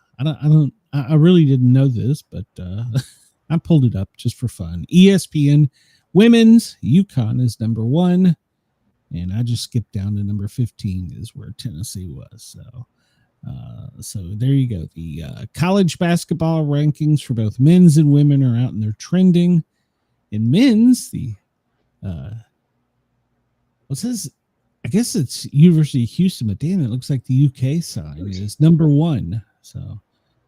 really didn't know this, but I pulled it up just for fun. ESPN women's UConn is number 1, and I just skipped down to number 15 is where Tennessee was. So there you go. The college basketball rankings for both men's and women are out and they're trending. In men's, the what's this? I guess it's University of Houston, but damn, it looks like the UK side is number 1. So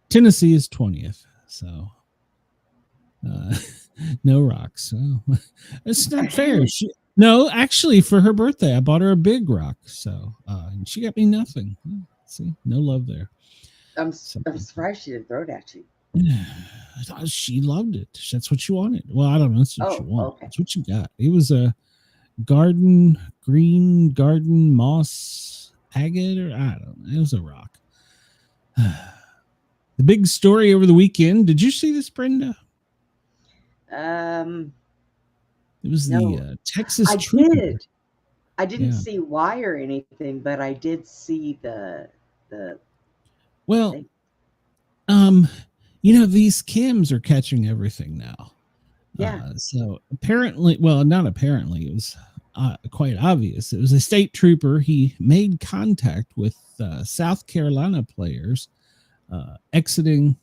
Tennessee is 20th. So no rocks. So it's not fair. No, actually, for her birthday, I bought her a big rock. So and she got me nothing. See, no love there. I'm surprised she didn't throw it at you. She loved it. That's what she wanted. Well, I don't know. That's what you want. Okay. That's what you got. It was a green garden moss agate, or I don't know. It was a rock. The big story over the weekend. Did you see this, Brenda? It was the Texas. I Trooper. did. I didn't see why or anything, but I did see the. Well, thing. These cams are catching everything now. Yeah. So apparently, well, not apparently, it was quite obvious. It was a state trooper. He made contact with South Carolina players exiting.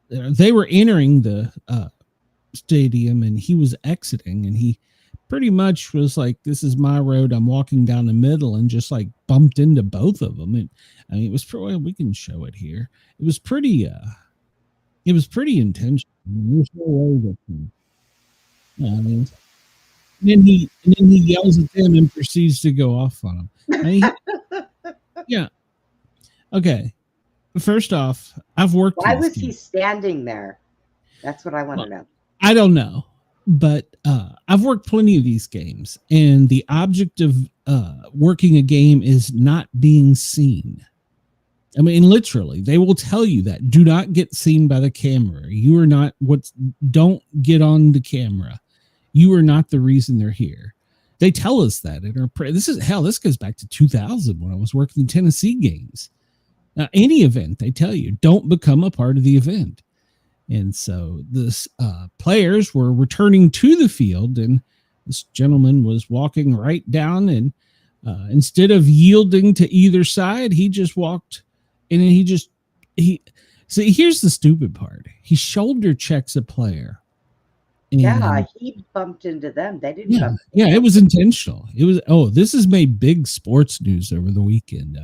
They were entering the stadium, and he was exiting, and he pretty much was like, "This is my road. I'm walking down the middle," and just like bumped into both of them. And I mean, it was pretty. We can show it here. It was pretty. It was pretty intentional. There's no way that. And then he yells at them and proceeds to go off on them. Yeah. Okay. First off, I've worked. Why was he standing there? That's what I want to know. I don't know, but I've worked plenty of these games, and the object of working a game is not being seen. I mean, literally, they will tell you that. Do not get seen by the camera. You are not don't get on the camera. You are not the reason they're here. They tell us that in our this goes back to 2000 when I was working in Tennessee games. Now, any event, they tell you, don't become a part of the event. And so the players were returning to the field, and this gentleman was walking right down, and instead of yielding to either side, he just walked, and then see, here's the stupid part. He shoulder checks a player. Yeah, he bumped into them. They didn't bump into him. It was intentional. It was, this has made big sports news over the weekend.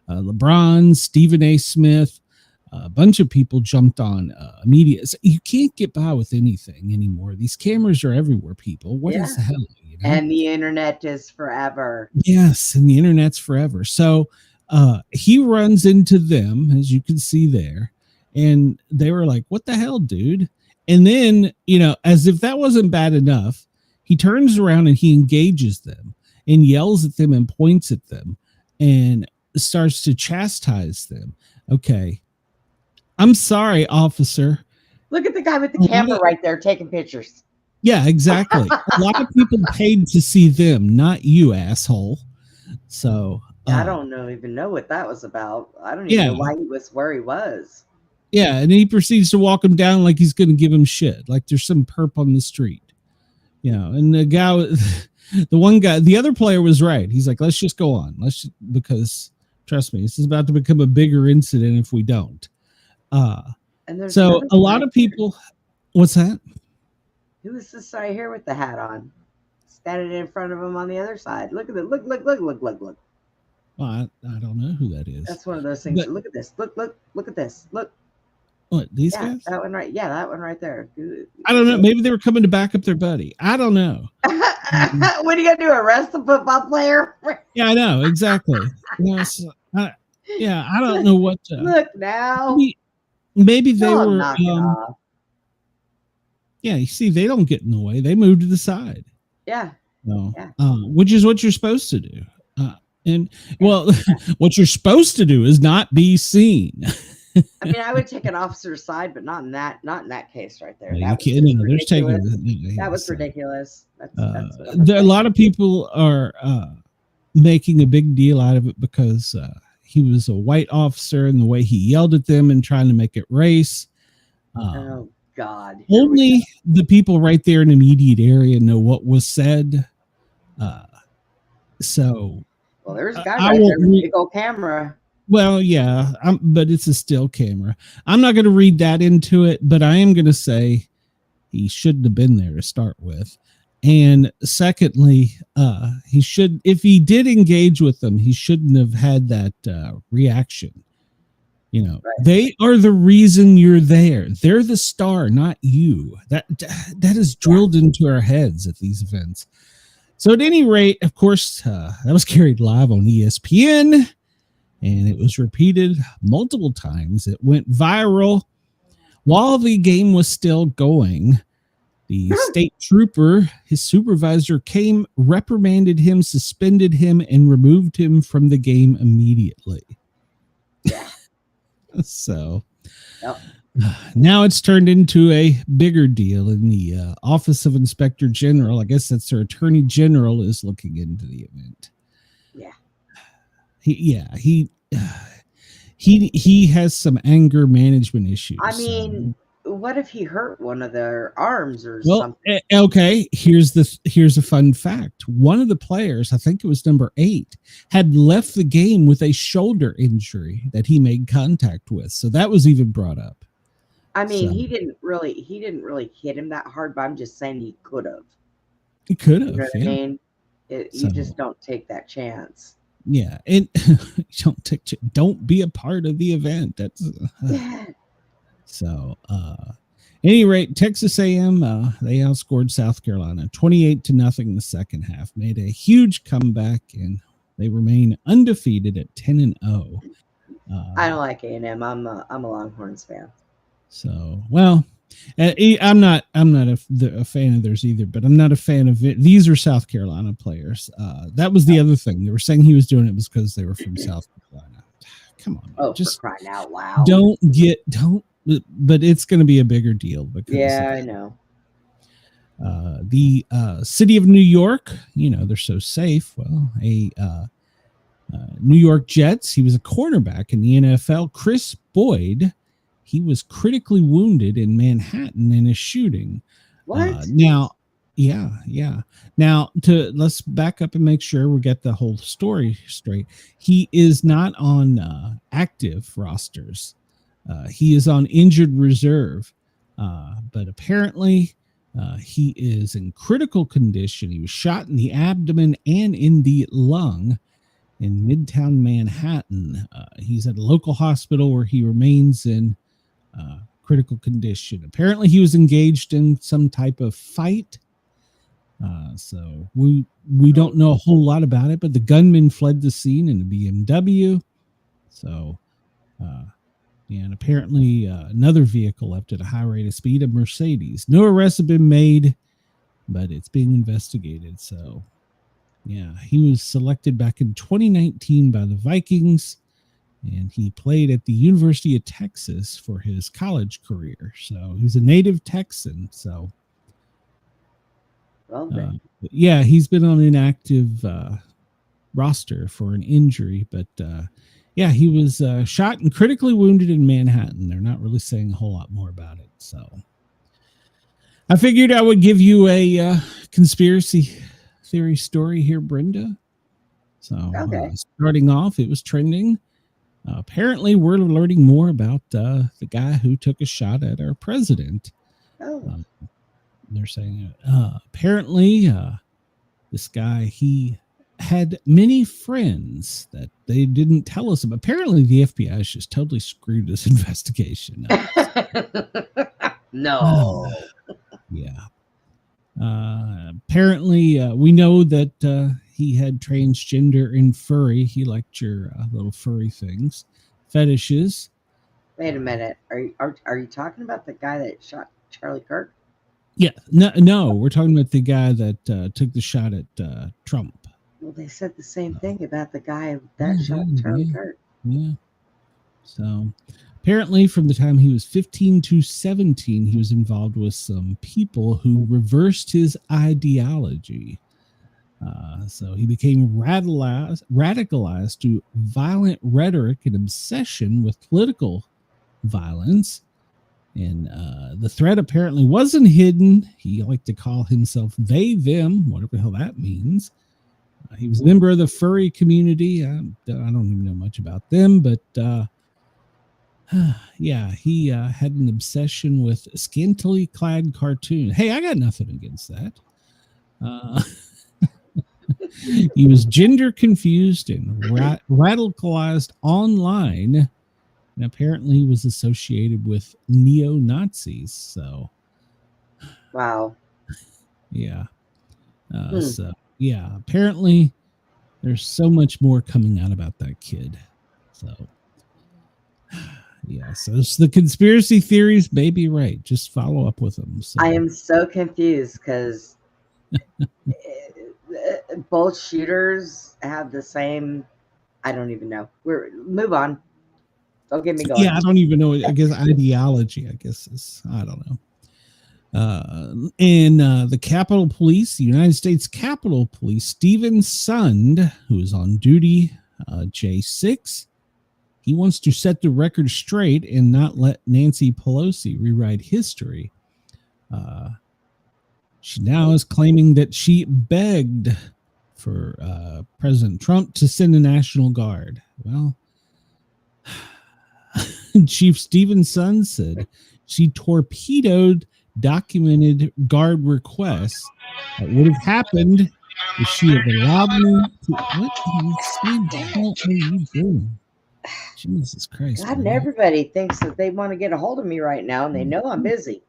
LeBron, Stephen A. Smith, a bunch of people jumped on media. So you can't get by with anything anymore. These cameras are everywhere, people. What is the hell? And the internet is forever. Yes, and the internet's forever. So he runs into them, as you can see there, and they were like, "What the hell, dude?" And then, as if that wasn't bad enough, he turns around and he engages them and yells at them and points at them and starts to chastise them. Okay. I'm sorry, officer. Look at the guy with the camera right there taking pictures. Yeah, exactly. A lot of people paid to see them, not you, asshole. So I don't even know what that was about. I don't even know why he was where he was. Yeah, and he proceeds to walk him down like he's going to give him shit, like there's some perp on the street. And the guy, the other player was right. He's like, let's just go on. Because trust me, this is about to become a bigger incident if we don't. And so a lot of people, what's that? Who is this guy here with the hat on? standing in front of him on the other side. Look at it. Look. Well, I don't know who that is. That's one of those things. But, look at this. Look at this. Look. What, these guys? That one right. Yeah, that one right there. I don't know. Maybe they were coming to back up their buddy. I don't know. What are you gonna do? Arrest the football player? Yeah, I know exactly. I don't know what. Look now. Maybe they were. Yeah, you see, they don't get in the way. They move to the side. Yeah. No. Yeah. Which is what you're supposed to do. What you're supposed to do is not be seen. I mean, I would take an officer's side, but not in that case right there. No, That was ridiculous. A lot of people are making a big deal out of it because he was a white officer and the way he yelled at them and trying to make it race. Oh God! Only the people right there in the immediate area know what was said. Well, there's a guy right there with a big old camera. Well, yeah, but it's a still camera. I'm not going to read that into it, but I am going to say he shouldn't have been there to start with. And secondly, he should, if he did engage with them, he shouldn't have had that reaction. You know, right. They are the reason you're there. They're the star, not you. That is drilled into our heads at these events. So at any rate, of course, that was carried live on ESPN. And it was repeated multiple times. It went viral while the game was still going. The state trooper, his supervisor, came, reprimanded him, suspended him, and removed him from the game immediately. Yeah. So now it's turned into a bigger deal in the Office of Inspector General. I guess that's their Attorney General is looking into the event. Yeah. He has some anger management issues. I mean, what if he hurt one of their arms or something? Okay, here's a fun fact. One of the players, I think it was number 8, had left the game with a shoulder injury that he made contact with. So that was even brought up. I mean, he didn't really hit him that hard, but I'm just saying he could have. He could have. You know what I mean? You just don't take that chance. Yeah, and don't be a part of the event. That's so. Any rate, Texas A&M they outscored South Carolina 28-0 in the second half. Made a huge comeback, and they remain undefeated at 10-0. I don't like A&M. I'm a Longhorns fan. So I'm not a fan of theirs either, but I'm not a fan of it. These are South Carolina players. That was the other thing. They were saying he was doing it because they were from South Carolina. Come on. Oh, just for crying out loud. But it's going to be a bigger deal. Because I know. The city of New York, they're so safe. Well, New York Jets, he was a cornerback in the NFL. Chris Boyd, he was critically wounded in Manhattan in a shooting. What? Now, Now, let's back up and make sure we get the whole story straight. He is not on active rosters. He is on injured reserve. But apparently, he is in critical condition. He was shot in the abdomen and in the lung in Midtown Manhattan. He's at a local hospital where he remains in critical condition. Apparently he was engaged in some type of fight. So we don't know a whole lot about it, but the gunman fled the scene in a BMW. So, and apparently another vehicle left at a high rate of speed, a Mercedes. No arrests have been made, but it's being investigated. So, yeah, he was selected back in 2019 by the Vikings. And he played at the University of Texas for his college career. So he's a native Texan. So, yeah, he's been on an active roster for an injury. But, yeah, he was shot and critically wounded in Manhattan. They're not really saying a whole lot more about it. So I figured I would give you a conspiracy theory story here, Brenda. So starting off, it was trending. Apparently, we're learning more about the guy who took a shot at our president. They're saying apparently this guy, he had many friends that they didn't tell us about. Apparently, the FBI has just totally screwed this investigation up. No. Yeah. Apparently, we know that he had transgender and furry. He liked your little furry things, fetishes. Wait a minute. Are you talking about the guy that shot Charlie Kirk? Yeah. No, we're talking about the guy that took the shot at Trump. Well, they said the same thing about the guy that shot Charlie Kirk. Yeah. So apparently from the time he was 15 to 17, he was involved with some people who reversed his ideology. So he became radicalized to violent rhetoric and obsession with political violence. And the threat apparently wasn't hidden. He liked to call himself they, them, whatever the hell that means. He was a member of the furry community. I don't even know much about them, but yeah, he had an obsession with scantily clad cartoons. Hey, I got nothing against that. He was gender confused and radicalized online, and apparently he was associated with neo-Nazis. So, wow. Yeah. So, yeah, apparently there's so much more coming out about that kid. So, yeah, so the conspiracy theories may be right. Just follow up with them. So. I am so confused because both shooters have the same. I don't even know. Move on. Don't get me going. Yeah, I don't even know. I guess ideology. I guess is I don't know. And the Capitol Police, the United States Capitol Police, Stephen Sund, who is on duty, J6, he wants to set the record straight and not let Nancy Pelosi rewrite history. She now is claiming that she begged for President Trump to send a National Guard. Well, Chief Stephen Sund said she torpedoed documented guard requests that would have happened if she had allowed me to. What the hell are you doing? Jesus Christ. God, and everybody thinks that they want to get a hold of me right now, and they know I'm busy.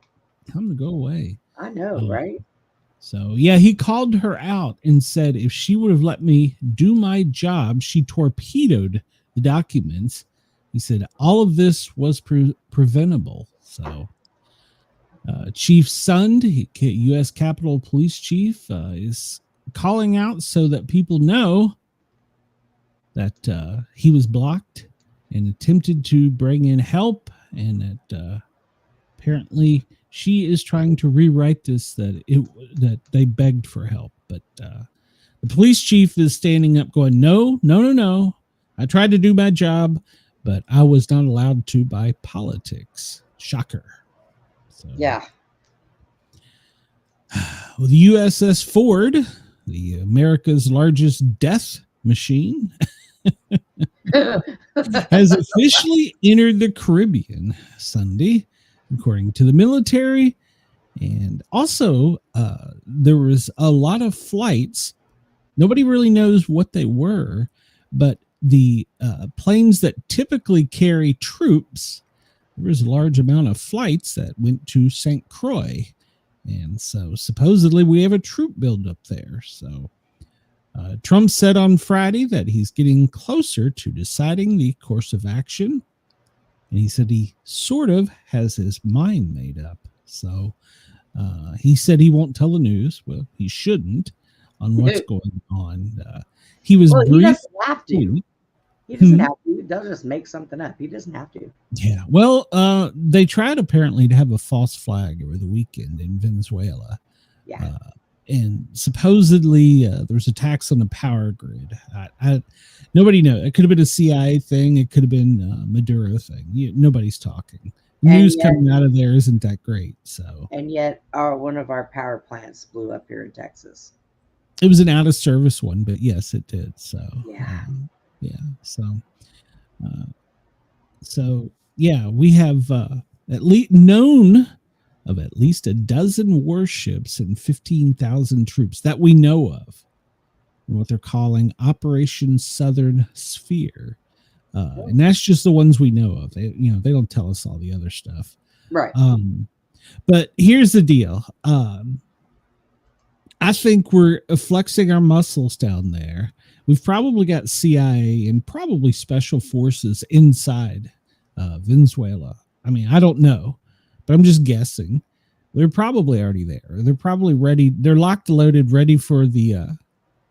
Time to go away. I know, right? So, yeah, he called her out and said if she would have let me do my job, she torpedoed the documents. He said all of this was preventable. So, Chief Sund, U.S. Capitol Police Chief, is calling out so that people know that he was blocked and attempted to bring in help, and that apparently she is trying to rewrite this, that they begged for help. But the police chief is standing up going, no. I tried to do my job, but I was not allowed to by politics. Shocker. So, yeah. Well, the USS Ford, the America's largest death machine, has officially entered the Caribbean Sunday, according to the military. And also, there was a lot of flights. Nobody really knows what they were, but the planes that typically carry troops, there was a large amount of flights that went to St. Croix. And so supposedly we have a troop buildup there. So Trump said on Friday that he's getting closer to deciding the course of action. And he said he sort of has his mind made up. So he said he won't tell the news. Well, he shouldn't on what's going on. He was briefed. He doesn't have to. He doesn't have to. They'll just make something up. He doesn't have to. Yeah. Well, they tried apparently to have a false flag over the weekend in Venezuela. Yeah. And supposedly there was attacks on the power grid. Nobody knows. It could have been a CIA thing. It could have been a Maduro thing. Nobody's talking. News coming out of there isn't that great. So. And yet, one of our power plants blew up here in Texas. It was an out of service one, but yes, it did. So. Yeah. Yeah. So yeah, we have at least known of at least a dozen warships and 15,000 troops that we know of. what they're calling Operation Southern Sphere. And that's just the ones we know of. They don't tell us all the other stuff. Right. But here's the deal. I think we're flexing our muscles down there. We've probably got CIA and probably special forces inside Venezuela. I mean, I don't know, but I'm just guessing. They're probably already there. They're probably ready. They're locked, loaded, ready for the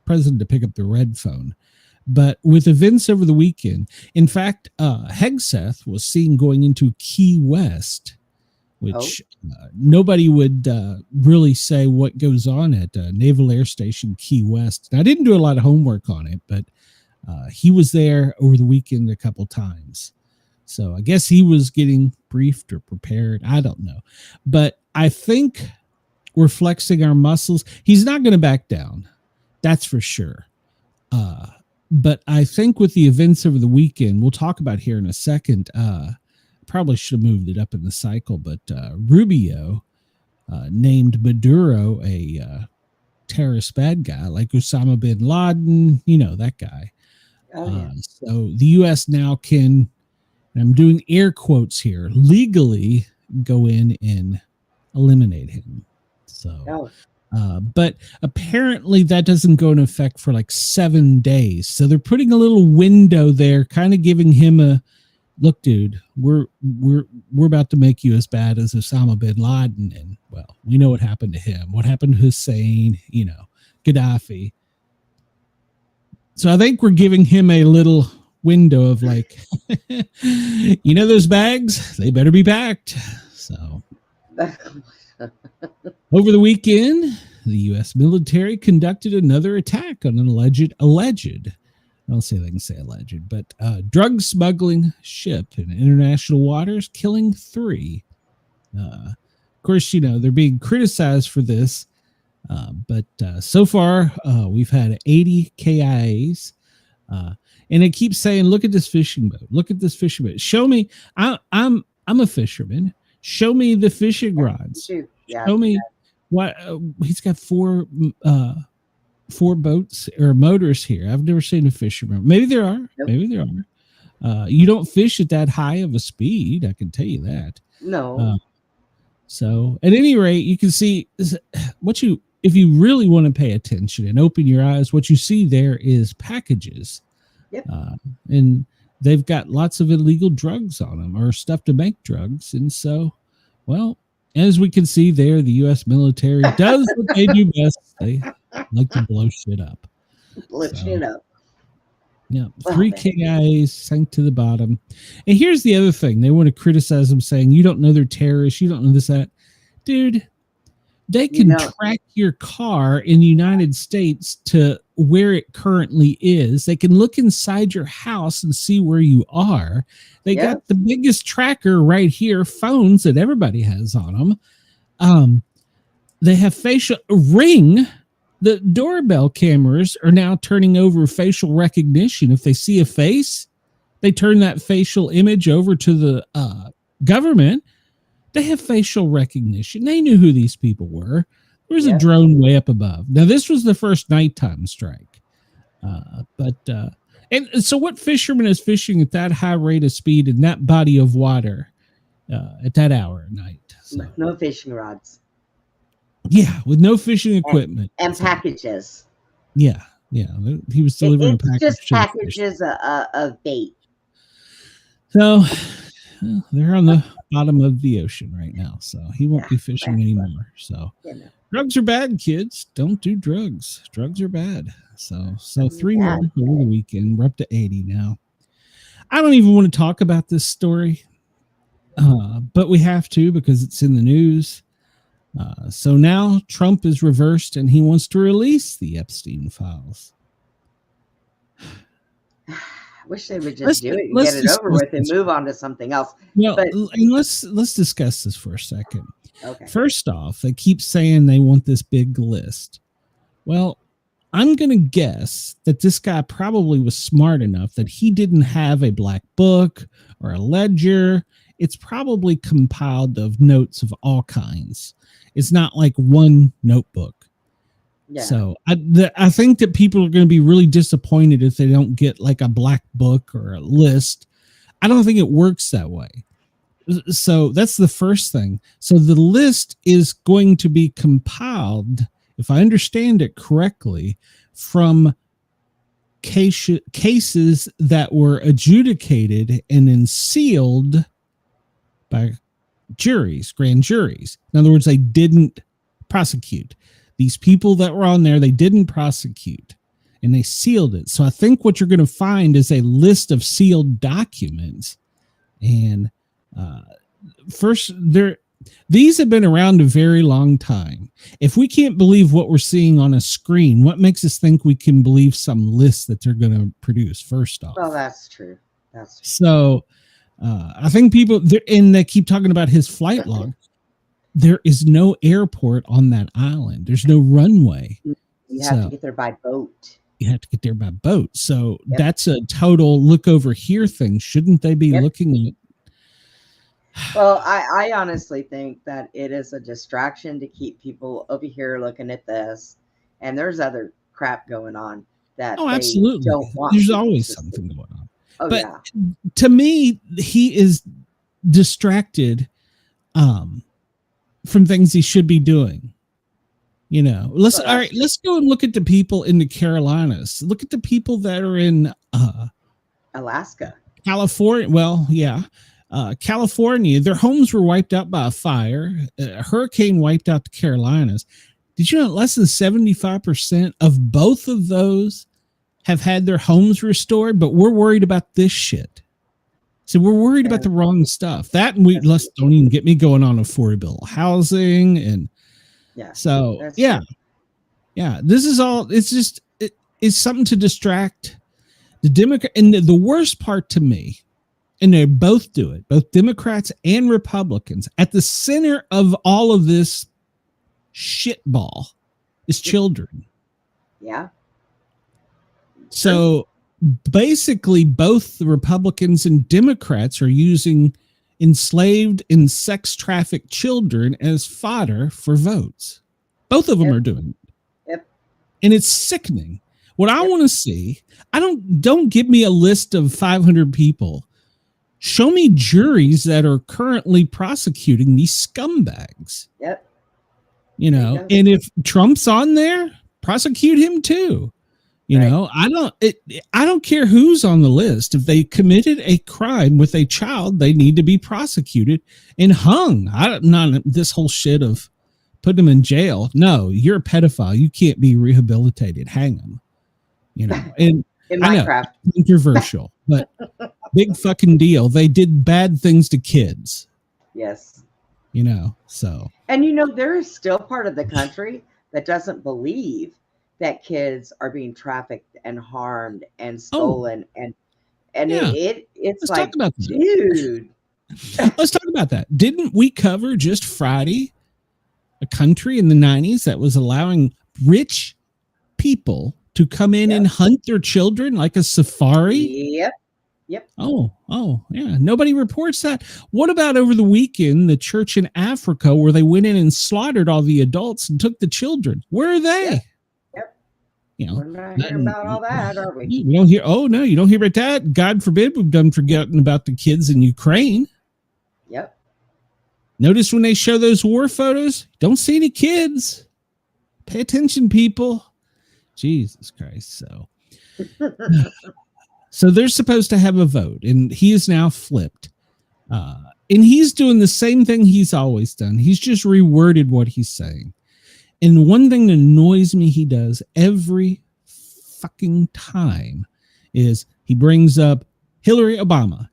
president to pick up the red phone. But with events over the weekend, in fact, Hegseth was seen going into Key West, which nobody would really say what goes on at Naval Air Station Key West. And I didn't do a lot of homework on it, but he was there over the weekend a couple times. So I guess he was getting briefed or prepared. I don't know. But I think we're flexing our muscles. He's not going to back down. That's for sure. But I think with the events over the weekend, we'll talk about here in a second. Probably should have moved it up in the cycle, but Rubio named Maduro a terrorist bad guy, like Osama bin Laden, that guy. So the U.S. now can, and I'm doing air quotes here, legally go in and eliminate him. So, but apparently that doesn't go into effect for like 7 days. So they're putting a little window there, kind of giving him a look, dude, we're about to make you as bad as Osama bin Laden. And well, we know what happened to him, what happened to Hussein, Gaddafi. So I think we're giving him a little window of like, those bags, they better be packed. So over the weekend, the U.S. military conducted another attack on an alleged, I don't say they can say alleged, but drug smuggling ship in international waters, killing 3. Of course, they're being criticized for this, but so far we've had 80 KIAs, and it keeps saying, "Look at this fishing boat! Look at this fishing boat! Show me! I'm a fisherman. Show me the fishing rods. Show me what he's got 4 boats or motors here. I've never seen a fisherman. Maybe there are. Nope. Maybe there are. You don't fish at that high of a speed. I can tell you that. No. So at any rate, you can see if you really want to pay attention and open your eyes, what you see there is packages. Yep. And they've got lots of illegal drugs on them or stuff to make drugs. And so, well, as we can see there, the U.S. military does what they do best. They like to blow shit up. Yeah, 3 KIAs sank to the bottom. And here's the other thing. They want to criticize them saying, you don't know they're terrorists. You don't know this, that. Dude, they can track your car in the United States to where it currently is. They can look inside your house and see where you are. They got the biggest tracker right here, phones that everybody has on them. They have facial Ring. The doorbell cameras are now turning over facial recognition. If they see a face, they turn that facial image over to the government. They have facial recognition. They knew who these people were. There was a drone way up above. Now, this was the first nighttime strike. And so what fisherman is fishing at that high rate of speed in that body of water at that hour at night? So, no fishing rods. Yeah, with no fishing equipment. And packages. Yeah. He was delivering a package. Just packages of bait. So they're on the bottom of the ocean right now. So he won't be fishing anymore. So drugs are bad, kids. Don't do drugs. Drugs are bad. So 3 more over the weekend. We're up to 80 now. I don't even want to talk about this story, but we have to because it's in the news. So now Trump is reversed and he wants to release the Epstein files. I wish they would just do it and get it over with and move on to something else. Well, and let's discuss this for a second. Okay. First off, they keep saying they want this big list. Well, I'm going to guess that this guy probably was smart enough that he didn't have a black book or a ledger. It's probably compiled of notes of all kinds. It's not like one notebook. Yeah. So I think that people are going to be really disappointed if they don't get like a black book or a list. I don't think it works that way. So that's the first thing. So the list is going to be compiled, if I understand it correctly, from cases that were adjudicated and then sealed by juries, grand juries. In other words, they didn't prosecute. These people that were on there, they didn't prosecute, and they sealed it. So I think what you're going to find is a list of sealed documents. And first, these have been around a very long time. If we can't believe what we're seeing on a screen, what makes us think we can believe some list that they're going to produce? First off, Well, that's true. That's true. so I think people, and they keep talking about his flight log. There is no airport on that island. There's no runway. You have to get there by boat. You have to get there by boat. So that's a total look over here thing. Shouldn't they be looking at? Well, I honestly think that it is a distraction to keep people over here looking at this. And there's other crap going on that absolutely. Don't want. There's always something going on. Oh, but yeah. To me, he is distracted from things he should be doing. You know, let's go and look at the people in the Carolinas. Look at the people that are in Alaska, California. Well, yeah, California. Their homes were wiped out by a fire. A hurricane wiped out the Carolinas. Did you know less than 75% of both of those have had their homes restored? But we're worried about this shit. So we're worried about the wrong stuff. That, and let's don't even get me going on affordable housing. And so, yeah. This is all, it's just, it's something to distract the Democrat. And the worst part to me, and they both do it, both Democrats and Republicans, at the center of all of this shitball is children. Yeah. So basically, both the Republicans and Democrats are using enslaved and sex trafficked children as fodder for votes. Both of them are doing it. Yep. And it's sickening. What I want to see, don't give me a list of 500 people. Show me juries that are currently prosecuting these scumbags. Yep. You know, and if Trump's on there, prosecute him too. You know, I don't care who's on the list. If they committed a crime with a child, they need to be prosecuted and hung. Not this whole shit of putting them in jail. No, you're a pedophile. You can't be rehabilitated. Hang them. You know, and in Minecraft, controversial, but big fucking deal. They did bad things to kids. Yes. You know, so. And you know, there is still part of the country that doesn't believe that kids are being trafficked and harmed and stolen, and it's Let's like, dude. Let's talk about that. Didn't we cover just Friday a country in the 90s that was allowing rich people to come in and hunt their children like a safari? Yep. Oh, yeah. Nobody reports that. What about over the weekend, the church in Africa where they went in and slaughtered all the adults and took the children? Where are they? You know, we're not hearing about all that, are we? You don't hear. Oh no, you don't hear about that. God forbid we've done forgetting about the kids in Ukraine. Yep. Notice when they show those war photos, don't see any kids. Pay attention, people. Jesus Christ. So they're supposed to have a vote, and he is now flipped. And he's doing the same thing he's always done. He's just reworded what he's saying. And one thing that annoys me he does every fucking time is he brings up Hillary Obama.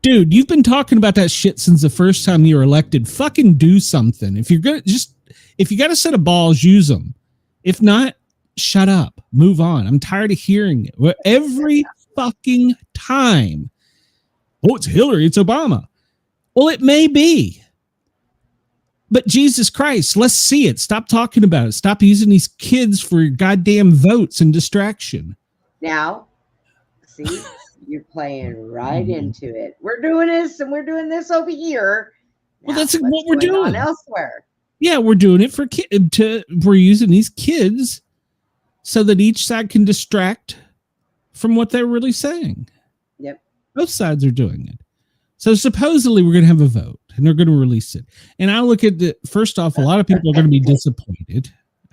Dude, you've been talking about that shit since the first time you were elected. Fucking do something. If you got a set of balls, use them. If not, shut up. Move on. I'm tired of hearing it. Every fucking time. Oh, it's Hillary. It's Obama. Well, it may be. But Jesus Christ, let's see it. Stop talking about it. Stop using these kids for your goddamn votes and distraction. Now, see, you're playing right into it. We're doing this and we're doing this over here. Well, that's what we're doing elsewhere. Yeah, we're doing it for we're using these kids so that each side can distract from what they're really saying. Yep. Both sides are doing it. So supposedly we're going to have a vote and they're going to release it. And I look at the, first off, a lot of people are going to be disappointed.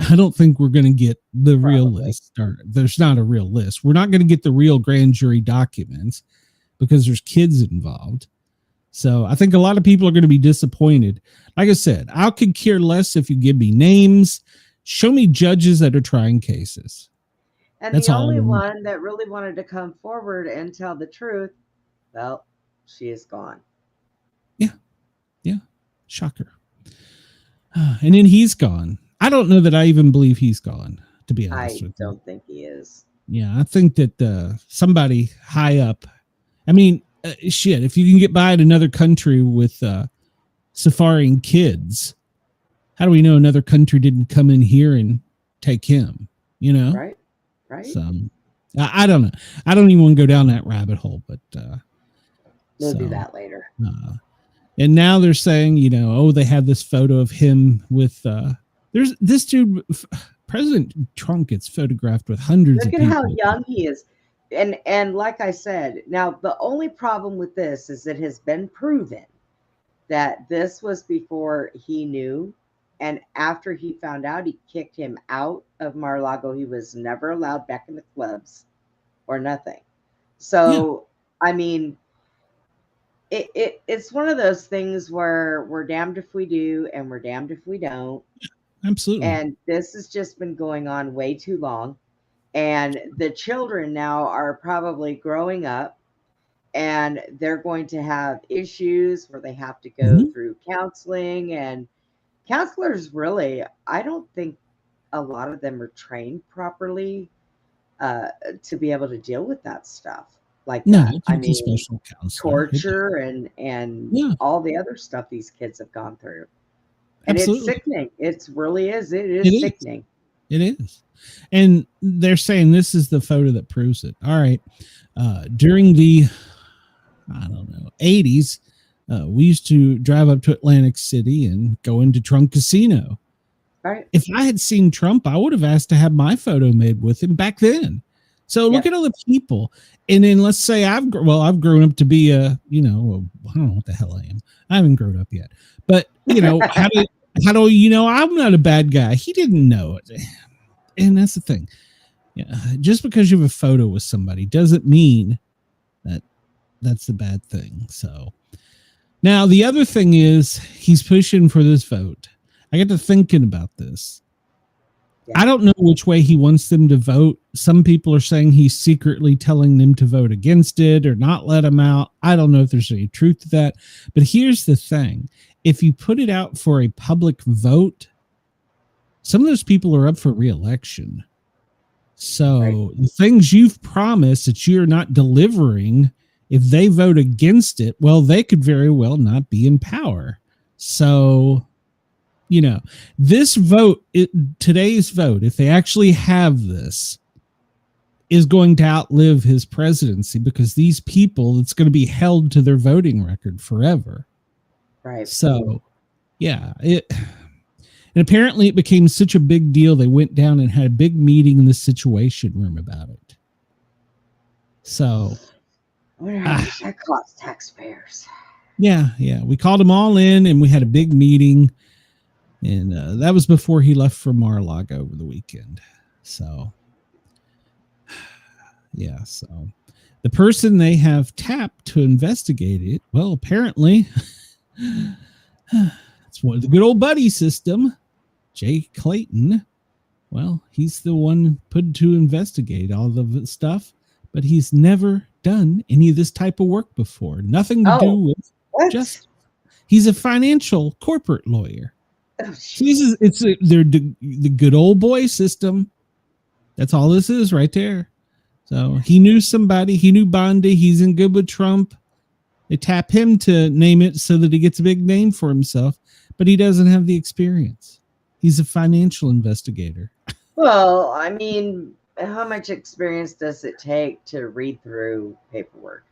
I don't think we're going to get the real list. Or there's not a real list. We're not going to get the real grand jury documents because there's kids involved. So I think a lot of people are going to be disappointed. Like I said, I could care less if you give me names. Show me judges that are trying cases. And That's the all only one that really wanted to come forward and tell the truth, well, she is gone. Yeah. Yeah. Shocker. And then he's gone. I don't know that I even believe he's gone, to be honest with you. I don't think he is. Yeah, I think that somebody high up, I mean, shit, if you can get by in another country with safaring kids, how do we know another country didn't come in here and take him? You know? Right. Right. So, I don't know. I don't even want to go down that rabbit hole, but we'll do that later. And now they're saying, you know, oh, they have this photo of him with there's this dude, President Trump gets photographed with hundreds of people. Look at how young he is. And like I said, now the only problem with this is it has been proven that this was before he knew. And after he found out, he kicked him out of Mar-a-Lago. He was never allowed back in the clubs or nothing. So, yeah. I mean, it's one of those things where we're damned if we do and we're damned if we don't. Absolutely. And this has just been going on way too long. And the children now are probably growing up and they're going to have issues where they have to go through counseling. And counselors really, I don't think a lot of them are trained properly to be able to deal with that stuff. Like that. I mean, special torture and all the other stuff these kids have gone through. And It's sickening. It really is. It is sickening. It is. And they're saying this is the photo that proves it. All right. During the, I don't know, 80s, we used to drive up to Atlantic City and go into Trump Casino. Right. If I had seen Trump, I would have asked to have my photo made with him back then. So look at all the people. And then let's say I've grown up to be I don't know what the hell I am. I haven't grown up yet. But, you know, how do you know I'm not a bad guy? He didn't know it. And that's the thing. Yeah, just because you have a photo with somebody doesn't mean that that's the bad thing. So now the other thing is he's pushing for this vote. I got to thinking about this. I don't know which way he wants them to vote. Some people are saying he's secretly telling them to vote against it or not let them out. I don't know if there's any truth to that. But here's the thing. If you put it out for a public vote, some of those people are up for re-election. So the things you've promised that you're not delivering, if they vote against it, well, they could very well not be in power. So, you know, this vote, today's vote, if they actually have this, is going to outlive his presidency because these people, it's going to be held to their voting record forever. Right. So, yeah, and apparently it became such a big deal. They went down and had a big meeting in the Situation Room about it. So, I wonder how much that costs taxpayers. Yeah. We called them all in and we had a big meeting. And that was before he left for Mar-a-Lago over the weekend. So, yeah. So the person they have tapped to investigate it, well, apparently it's one of the good old buddy system, Jay Clayton. Well, he's the one put to investigate all the stuff, but he's never done any of this type of work before. Nothing to do with just, he's a financial corporate lawyer. They're the good old boy system. That's all this is right there. So he knew somebody. He knew Bondi. He's in good with Trump. They tap him to name it so that he gets a big name for himself, but he doesn't have the experience. He's a financial investigator. Well, I mean, how much experience does it take to read through paperwork?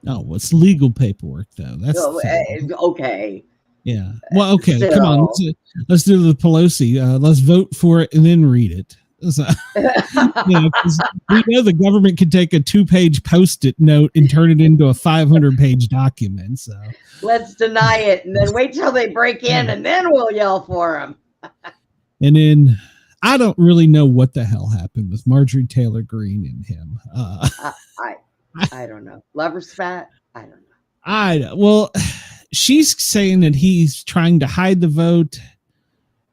Oh, it's legal paperwork, though. That's okay. Yeah. Well, okay. Come on. Let's do the Pelosi. Let's vote for it and then read it. So, because we know the government can take a 2-page Post-it note and turn it into a 500-page document. So let's deny it and then wait till they break in and then we'll yell for them. And then I don't really know what the hell happened with Marjorie Taylor Greene and him. I don't know. Lover spat? I don't know. Well, she's saying that he's trying to hide the vote,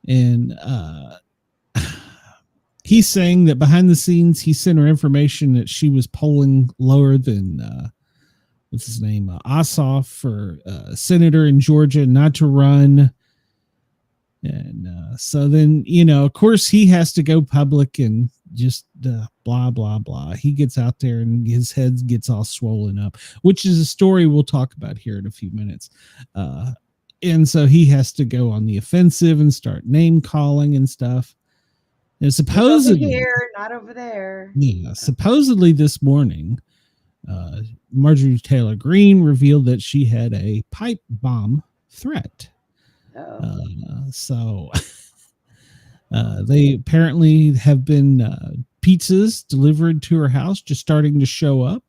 and he's saying that behind the scenes he sent her information that she was polling lower than what's his name, Ossoff for senator in Georgia, not to run. And so then, of course, he has to go public and just blah, blah, blah. He gets out there and his head gets all swollen up, which is a story we'll talk about here in a few minutes. And so he has to go on the offensive and start name calling and stuff. And supposedly over here, not over there. Yeah, supposedly this morning, Marjorie Taylor Greene revealed that she had a pipe bomb threat. So they apparently have been pizzas delivered to her house, just starting to show up.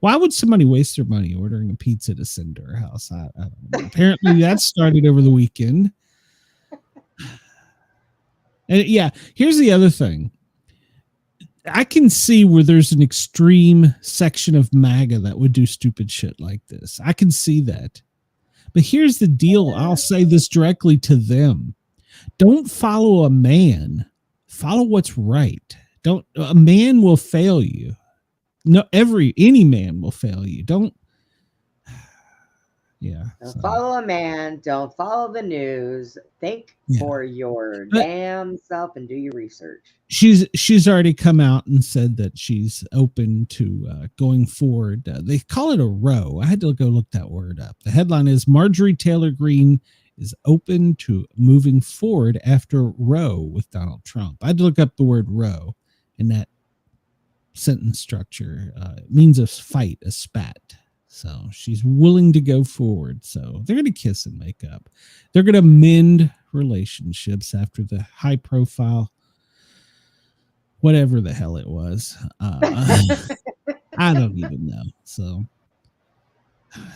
Why would somebody waste their money ordering a pizza to send to her house? I don't know. Apparently that started over the weekend. And yeah, here's the other thing. I can see where there's an extreme section of MAGA that would do stupid shit like this. I can see that. But here's the deal. I'll say this directly to them. Don't follow a man. Follow what's right. A man will fail you. No, any man will fail you. Don't follow a man. Don't follow the news. Think for your damn self and do your research. She's already come out and said that she's open to going forward. They call it a row. I had to go look that word up. The headline is Marjorie Taylor Greene is open to moving forward after row with Donald Trump. I had to look up the word row in that sentence structure. It means a fight, a spat. So she's willing to go forward. So they're going to kiss and make up. They're going to mend relationships after the high profile, whatever the hell it was. I don't even know. So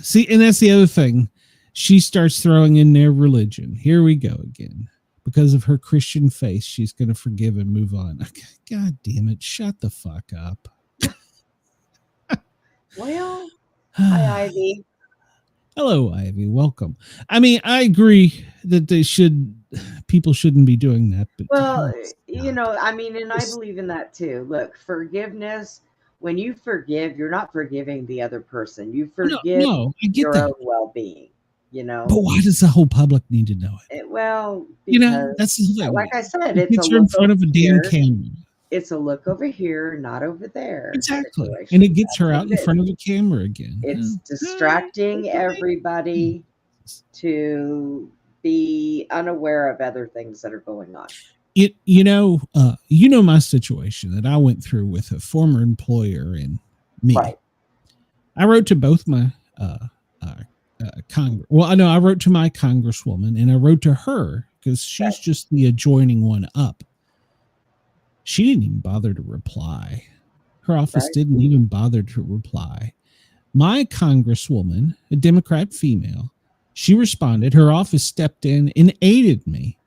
see, and that's the other thing. She starts throwing in their religion. Here we go again. Because of her Christian faith, she's going to forgive and move on. God damn it. Shut the fuck up. Well, hi, Ivy. Hello, Ivy. Welcome. I mean, I agree that people shouldn't be doing that. But and I believe in that too. Look, forgiveness, when you forgive, you're not forgiving the other person. You forgive I get your that. own well-being, But why does the whole public need to know it? That's the thing. Like I said, it's in front of a damn camera. It's a look over here, not over there. Exactly. And it gets her out in front of the camera again. It's distracting everybody to be unaware of other things that are going on. My situation that I went through with a former employer and me. Right. I wrote to both my I wrote to my congresswoman and I wrote to her because she's just the adjoining one up. She didn't even bother to reply. Her office didn't even bother to reply. My congresswoman, a Democrat female, she responded. Her office stepped in and aided me.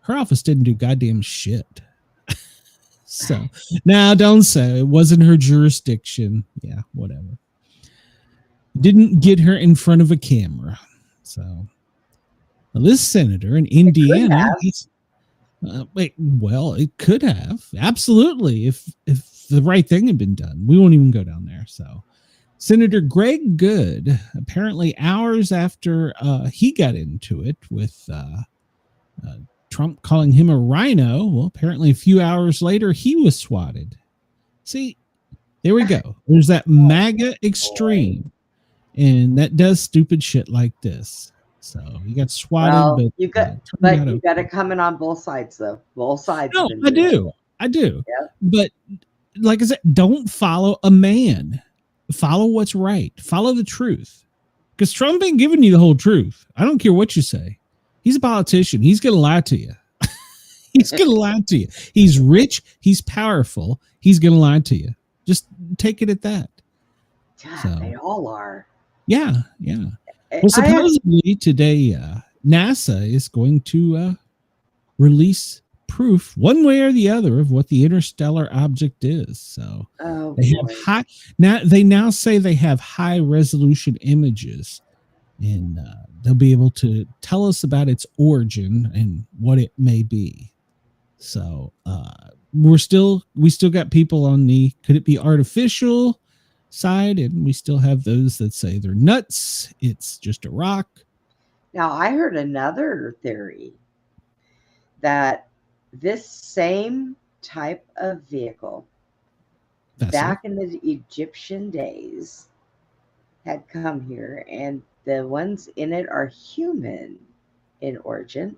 Her office didn't do goddamn shit. So now don't say it wasn't her jurisdiction. Yeah, whatever. Didn't get her in front of a camera. So this senator in Indiana, it could have. Absolutely. If the right thing had been done, we won't even go down there. So Senator Greg Good, apparently hours after he got into it with Trump calling him a rhino, well, apparently a few hours later, he was swatted. See, there we go. There's that MAGA extreme. And that does stupid shit like this. So you got swatted, you got it coming on both sides, though. Both sides. No, I do. Yeah. But like I said, don't follow a man. Follow what's right. Follow the truth. Because Trump ain't giving you the whole truth. I don't care what you say. He's a politician. He's going to lie to you. He's going to lie to you. He's rich. He's powerful. He's going to lie to you. Just take it at that. God, they all are. Yeah. Well, supposedly today, NASA is going to release proof one way or the other of what the interstellar object is. So they now say they have high resolution images, and they'll be able to tell us about its origin and what it may be. So we still got people on the could it be artificial side, and we still have those that say they're nuts. It's just a rock. Now I heard another theory that this same type of vehicle back in the Egyptian days had come here, and the ones in it are human in origin.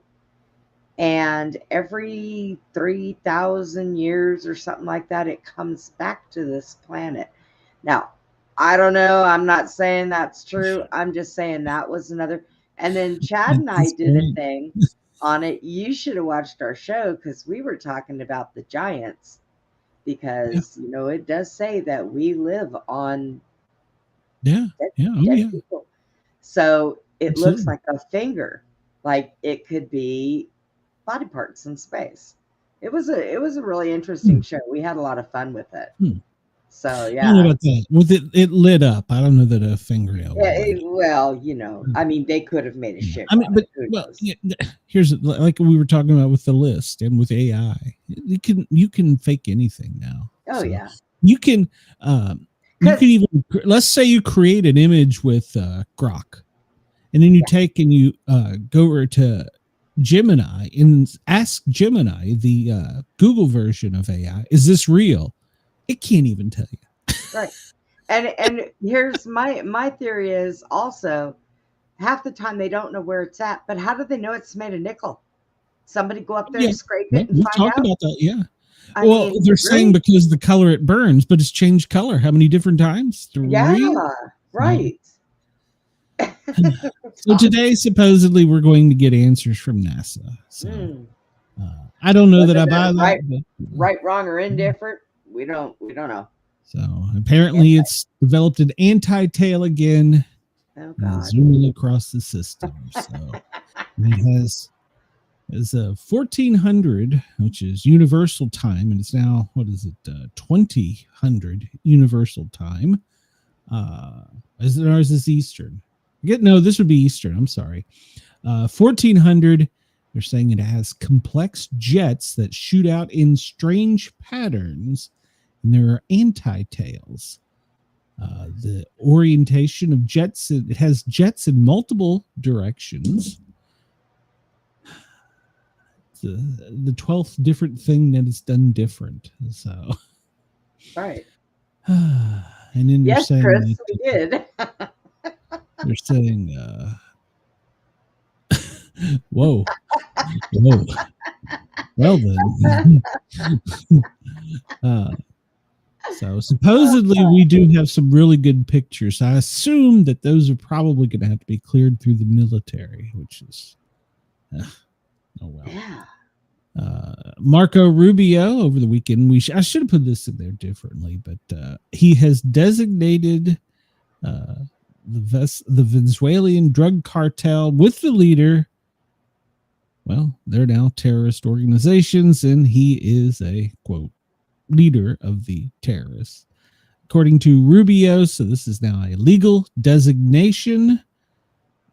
And every 3,000 years or something like that, it comes back to this planet. Now, I don't know. I'm not saying that's true. I'm just saying that was another. And then Chad and I did a thing on it. You should have watched our show because we were talking about the giants, because it does say that we live on dead people. So it looks like a finger, like it could be body parts in space. It was a really interesting show. We had a lot of fun with it. So yeah, I don't know about that. With it lit up. I don't know that a fingernail. I mean, they could have made a shit. Here's like we were talking about with the list and with AI. You can fake anything now. Oh so yeah, you can even, let's say you create an image with Grok, and then you take and you go over to Gemini and ask Gemini, the Google version of AI, is this real? It can't even tell you. Right. And here's my theory is also half the time they don't know where it's at, but how do they know it's made of nickel? Somebody go up there and scrape it and find out? About that, yeah. They're saying because the color it burns, but it's changed color how many different times? 3? Yeah, right. So today, supposedly, we're going to get answers from NASA. So I don't know that I buy that. Right, wrong, or indifferent. We don't know. So apparently it's developed an anti-tail again. Oh God. Zooming across the system. So it has a 1400, which is universal time, and it's now, 2000 universal time. Is it ours is Eastern? No, this would be Eastern. I'm sorry. 1400. They're saying it has complex jets that shoot out in strange patterns, and there are anti-tails. The orientation of jets, it has jets in multiple directions. The 12th different thing that is done different. So, right. And then yes, saying Chris, we did. They're saying, whoa. Well then. So supposedly we do have some really good pictures. I assume that those are probably going to have to be cleared through the military, which is, oh well. Yeah. Marco Rubio over the weekend. I should have put this in there differently, but he has designated the Venezuelan drug cartel with the leader. Well, they're now terrorist organizations, and he is a quote leader of the terrorists, according to Rubio. So this is now a legal designation,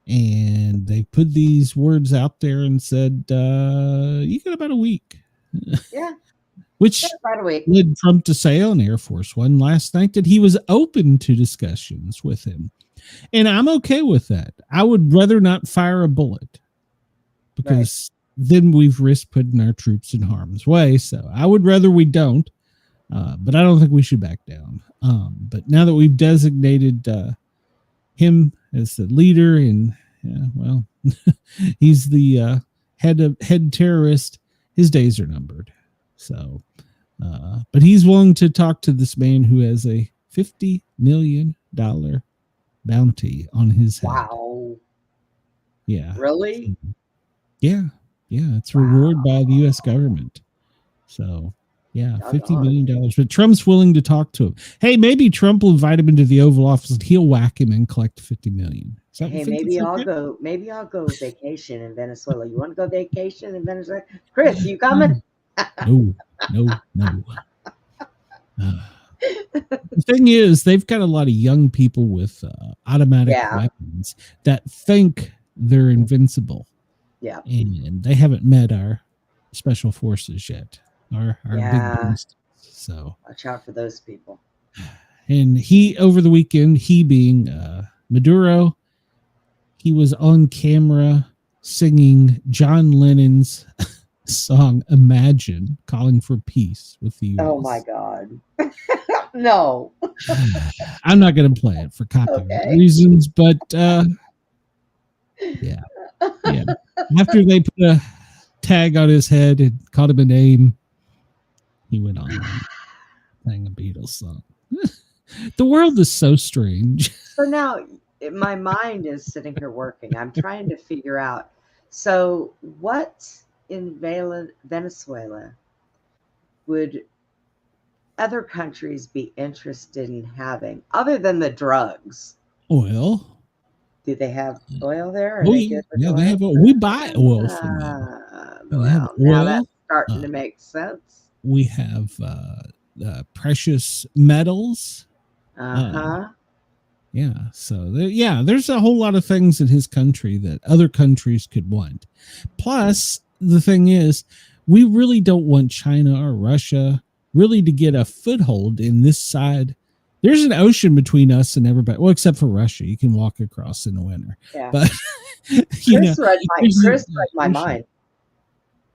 and they put these words out there and said, "You got about a week." Yeah, which led Trump to say on Air Force One last night that he was open to discussions with him, and I'm okay with that. I would rather not fire a bullet, because then we've risked putting our troops in harm's way. So I would rather we don't, but I don't think we should back down. But now that we've designated him as the leader, and he's the head terrorist, his days are numbered. So, but he's willing to talk to this man who has a $50 million bounty on his head. Wow. Yeah. Really? Yeah. Yeah. It's rewarded by the U.S. government. So, yeah, $50 million. But Trump's willing to talk to him. Hey, maybe Trump will invite him into the Oval Office and he'll whack him and collect $50 million. Hey, maybe I'll go. Maybe I'll go vacation in Venezuela. You want to go vacation in Venezuela? Chris, you coming? No. The thing is, they've got a lot of young people with automatic weapons that think they're invincible. Yeah. And they haven't met our special forces yet. Our big beasts. So watch out for those people. And he, over the weekend, he being Maduro, he was on camera singing John Lennon's song Imagine, calling for peace with the U.S. Oh my God. No. I'm not going to play it for copyright reasons, but yeah. After they put a tag on his head and called him a name, he went on and sang a Beatles song. The world is so strange. So now my mind is sitting here working. I'm trying to figure out. So what in Venezuela would other countries be interested in having other than the drugs? Oil. Do they have oil there? Yeah, they have oil. We buy oil from them. Well, now that's starting to make sense. We have precious metals. Yeah, so there's a whole lot of things in his country that other countries could want. Plus, the thing is, we really don't want China or Russia really to get a foothold in this side. There's an ocean between us and everybody. Well, except for Russia, you can walk across in the winter. Yeah. But Chris read my mind.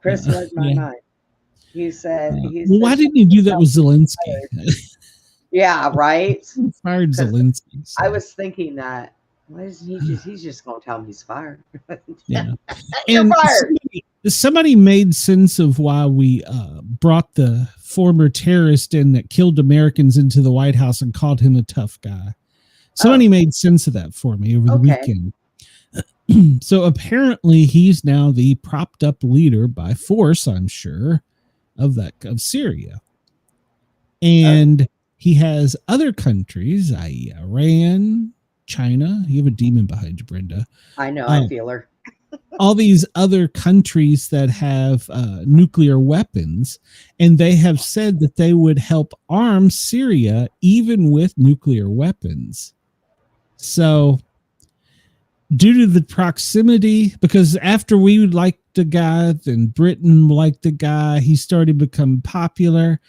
Chris read my mind. He said, well, why didn't you do that with Zelensky? Yeah, right. Fired Zelensky. So. I was thinking that. Why isn't he just? He's just going to tell him he's fired. Yeah, You're fired. Somebody made sense of why we brought the former terrorist in that killed Americans into the White House and called him a tough guy. Somebody made sense of that for me over the weekend. So apparently he's now the propped up leader by force, I'm sure, of Syria. And he has other countries, i.e. Iran, China. You have a demon behind you, Brenda. I know, I feel her. All these other countries that have nuclear weapons, and they have said that they would help arm Syria even with nuclear weapons. So due to the proximity, because after we liked the guy, then Britain liked the guy, he started to become popular.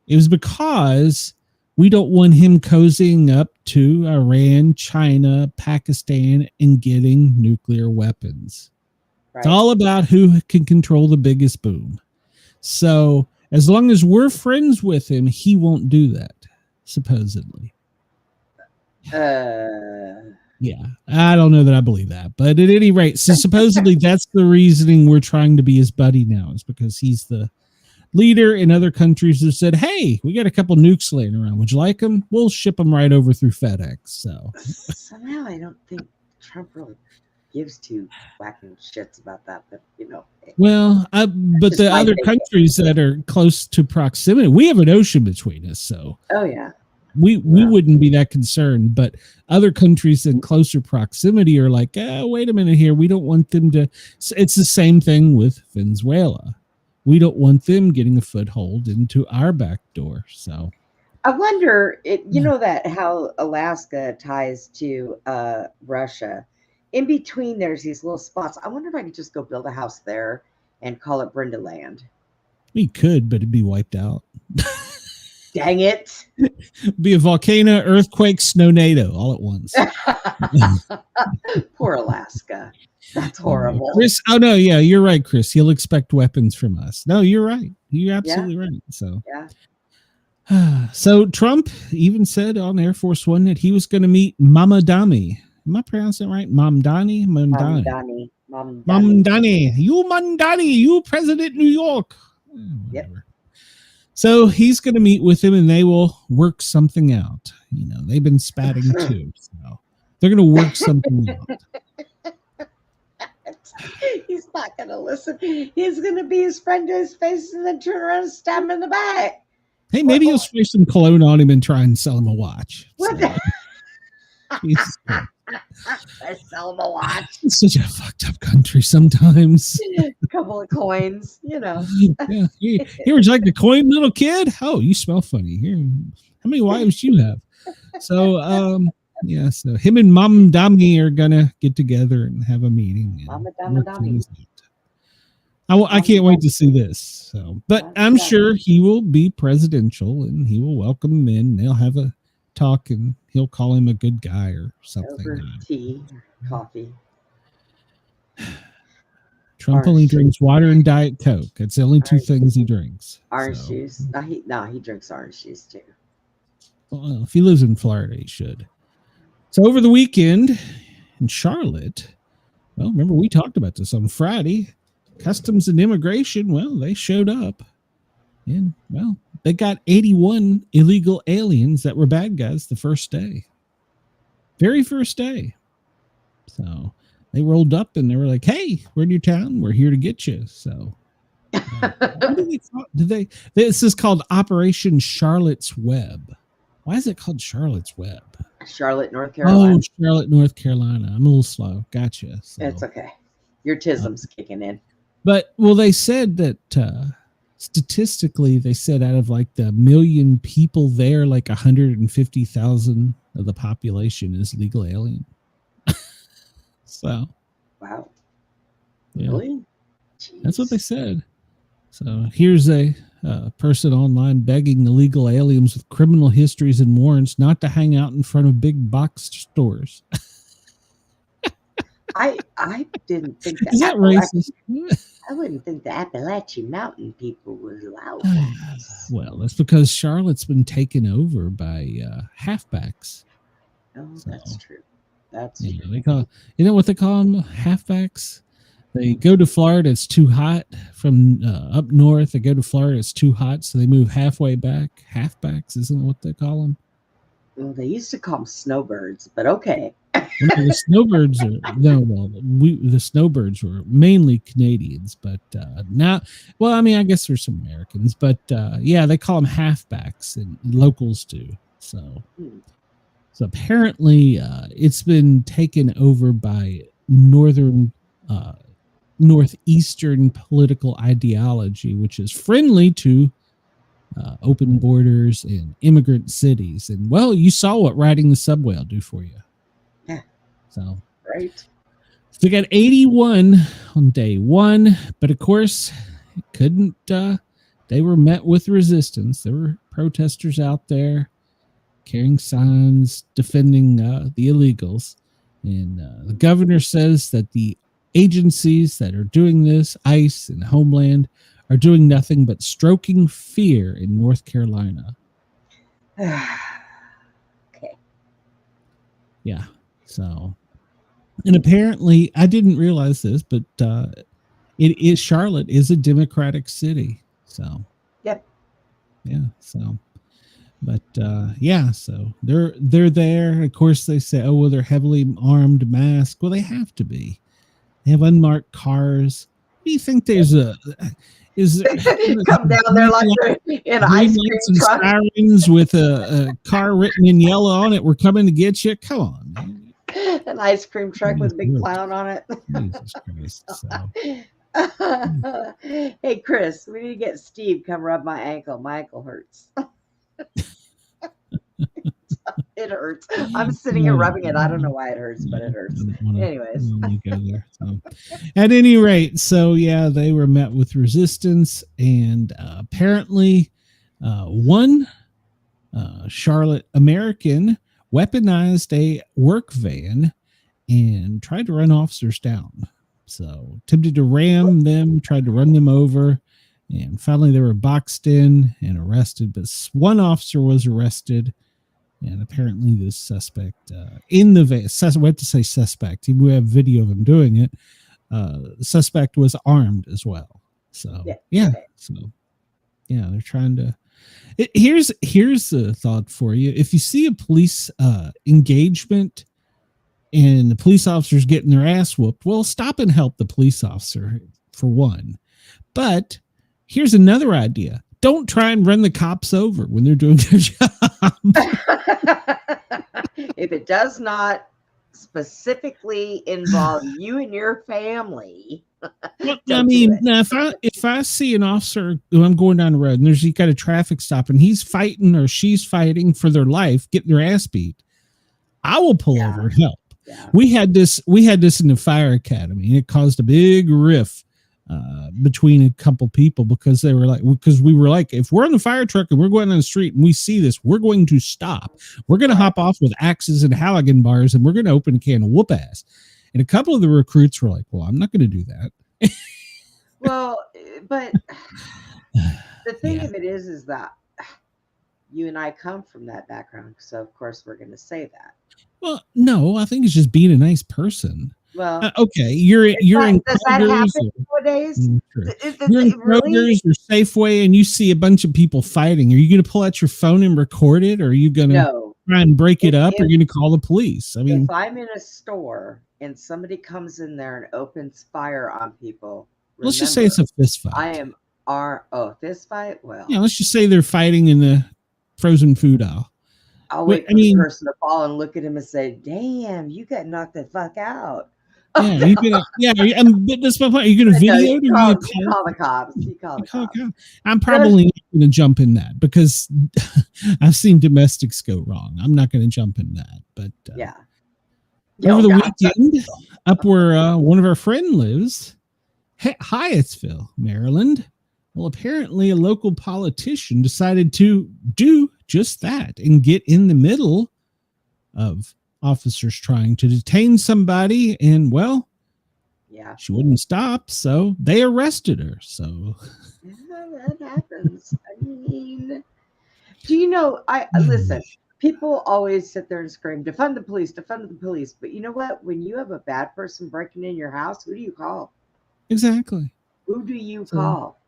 It was because we don't want him cozying up to Iran, China, Pakistan, and getting nuclear weapons. Right. It's all about who can control the biggest boom. So as long as we're friends with him, he won't do that, supposedly. Yeah, I don't know that I believe that. But at any rate, so supposedly that's the reasoning we're trying to be his buddy now, is because he's the leader in other countries who said, hey, we got a couple nukes laying around. Would you like them? We'll ship them right over through FedEx. So somehow I don't think Trump really gives two whacking shits about that. But, you know. Well, but the other countries that are close to proximity, we have an ocean between us. So. Oh, yeah. We wouldn't be that concerned, but other countries in closer proximity are like, wait a minute here. We don't want them to. It's the same thing with Venezuela. We don't want them getting a foothold into our back door. So I wonder, know that how Alaska ties to Russia. In between, there's these little spots. I wonder if I could just go build a house there and call it Brenda Land. We could, but it'd be wiped out. Dang it. Be a volcano, earthquake, snownado all at once. Poor Alaska. That's horrible. Chris, no, yeah, you're right, Chris. He'll expect weapons from us. No, you're right. You're absolutely right. So, so Trump even said on Air Force One that he was going to meet Mamdani. Am I pronouncing it right? Mamdani? Mamdani. You President New York. Yep. So he's going to meet with him and they will work something out. You know, they've been spatting too. So They're going to work something out. He's not going to listen. He's going to be his friend to his face and then turn around and stab him in the back. Hey, maybe he'll spray some cologne on him and try and sell him a watch. What? So, Jesus Christ. I sell him a watch. It's such a fucked up country sometimes. A couple of coins, you know. Yeah. Here, would you like a coin, little kid? Oh, you smell funny. Here, how many wives do you have? So, yeah, so him and Mom Dami are gonna get together and have a meeting. And Mama Dami. I can't wait to see this. So, but I'm sure he will be presidential and he will welcome them in. They'll have a talk and he'll call him a good guy or something. Over tea, coffee. Trump only drinks water and Diet Coke. That's the only two things he drinks. Orange juice. No, he drinks orange juice too. Well, if he lives in Florida, he should. So over the weekend in Charlotte, well, remember we talked about this on Friday. Customs and Immigration, well, they showed up. And, well, they got 81 illegal aliens that were bad guys the first day. Very first day. So they rolled up and they were like, hey, we're in your town. We're here to get you. So this is called Operation Charlotte's Web. Why is it called Charlotte's Web? Charlotte, North Carolina. Oh, Charlotte, North Carolina. I'm a little slow. Gotcha. So, it's okay. Your tism's kicking in. But, well, they said that statistically, they said out of like the million people there, like 150,000 of the population is legal alien. So, wow. Yeah. Really? That's what they said. So here's a person online begging illegal aliens with criminal histories and warrants not to hang out in front of big box stores. I didn't think that. Is that racist? I wouldn't think the Appalachian Mountain people would allow that. Well, that's because Charlotte's been taken over by halfbacks. Oh, So, that's true. That's you know, true. they call, you know what they call them? Halfbacks. They go to Florida, it's too hot. From up north, they go to Florida, it's too hot, so they move halfway back. Halfbacks, isn't what they call them? Well, they used to call them snowbirds, but okay. Well, the snowbirds the snowbirds were mainly Canadians, but now, well, I mean, I guess there's some Americans, but yeah, they call them halfbacks, and locals do. So, so apparently, it's been taken over by northeastern political ideology, which is friendly to open borders and immigrant cities. And well, you saw what riding the subway will do for you. Yeah. So Right. so they got 81 on day one, but of course couldn't they were met with resistance. There were protesters out there carrying signs defending the illegals. And the governor says that the agencies that are doing this, ICE and Homeland, are doing nothing but stroking fear in North Carolina. Okay. Yeah. So, and apparently, I didn't realize this, but Charlotte is a Democratic city. So, Yep. yeah. So, but yeah. So they're there. Of course, they say, oh well, they're heavily armed, masked. Well, they have to be. They have unmarked cars. What do you think? There's a Come down there like they're in an ice cream truck. Sirens with a car written in yellow on it. We're coming to get you. Come on, man. An ice cream truck with a big clown on it. Jesus Christ. So. Hey, Chris, we need to get Steve come rub my ankle. My ankle hurts. It hurts. I'm sitting here rubbing it. I don't know why it hurts, but it hurts. Anyways. Go there. So, at any rate, so yeah, they were met with resistance, and apparently one Charlotte American weaponized a work van and tried to run officers down. So attempted to ram them, tried to run them over, and finally they were boxed in and arrested. But one officer was arrested. And apparently this suspect in the van, we have to say suspect. We have video of him doing it. The suspect was armed as well. So, yeah. So, yeah, they're trying to. Here's the thought for you. If you see a police engagement, and the police officer's getting their ass whooped. Well, stop and help the police officer for one. But here's another idea. Don't try and run the cops over when they're doing their job. If it does not specifically involve you and your family. I mean, now if I see an officer who I'm going down the road and he's got a traffic stop and he's fighting or she's fighting for their life, getting their ass beat, I will pull over and help. Yeah. We had this in the fire academy, and it caused a big riff between a couple people because we were like, if we're on the fire truck and we're going down the street and we see this, we're going to stop. We're going to hop off with axes and Halligan bars, and we're going to open a can of whoop ass. And a couple of the recruits were like, well, I'm not going to do that. Well, but the thing of it is that you and I come from that background. So, of course, we're going to say that. Well, no, I think it's just being a nice person. Well, okay, you're in does that happen nowadays? You're in Kroger's or Safeway and you see a bunch of people fighting. Are you going to pull out your phone and record it, or are you going to try and break it up, or are you going to call the police? I mean, if I'm in a store and somebody comes in there and opens fire on people, let's just say it's a fist fight. I am fist fight. Well, yeah, let's just say they're fighting in the frozen food aisle. I'll wait for the person to fall and look at him and say, "Damn, you got knocked the fuck out." Yeah, but that's my point. Are you going to video it? You call the cops. You call the cops. I'm probably not going to jump in that because I've seen domestics go wrong. I'm not going to jump in that. But over the weekend, up where one of our friends lives, Hyattsville, Maryland. Well, apparently a local politician decided to do just that and get in the middle of officers trying to detain somebody, and she wouldn't stop, so they arrested her. So that happens. I mean, do you know, listen, people always sit there and scream, defund the police, but you know what, when you have a bad person breaking in your house, who do you call? Exactly. Who do you call?